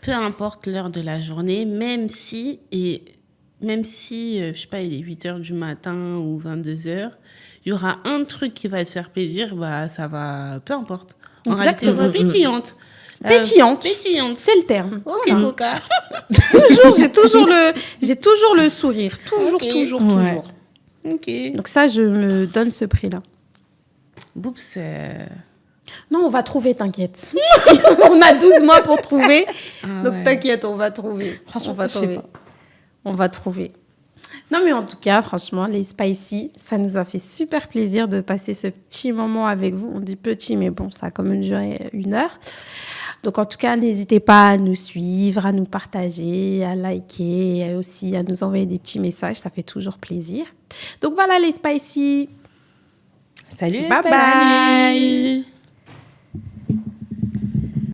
[SPEAKER 2] peu importe l'heure de la journée, même si, je sais pas, il est 8h du matin ou 22h, il y aura un truc qui va te faire plaisir, bah, ça va, peu importe. En réalité,
[SPEAKER 1] Exactement.
[SPEAKER 2] pétillante.
[SPEAKER 1] Pétillante. C'est le terme.
[SPEAKER 2] Ok,
[SPEAKER 1] Voilà.
[SPEAKER 2] Coca.
[SPEAKER 1] J'ai toujours le sourire. Toujours,
[SPEAKER 2] Ok.
[SPEAKER 1] toujours,
[SPEAKER 3] Ouais.
[SPEAKER 1] toujours.
[SPEAKER 2] Ok.
[SPEAKER 1] Donc ça, je me donne ce prix-là.
[SPEAKER 2] Boops,
[SPEAKER 1] Non, on va trouver, t'inquiète. On a 12 mois pour trouver.
[SPEAKER 2] Ah
[SPEAKER 1] Donc
[SPEAKER 2] ouais.
[SPEAKER 1] t'inquiète, on va trouver.
[SPEAKER 3] Franchement,
[SPEAKER 1] on va
[SPEAKER 3] je sais
[SPEAKER 1] trouver.
[SPEAKER 3] pas.
[SPEAKER 1] On va trouver. Non, mais en tout cas, franchement, les spicy, ça nous a fait super plaisir de passer ce petit moment avec vous. On dit petit, mais bon, ça a quand même duré 1 heure. Donc, en tout cas, n'hésitez pas à nous suivre, à nous partager, à liker, et aussi à nous envoyer des petits messages. Ça fait toujours plaisir. Donc, voilà les spicy.
[SPEAKER 3] Salut, les
[SPEAKER 1] Bye
[SPEAKER 3] spicy.
[SPEAKER 1] bye.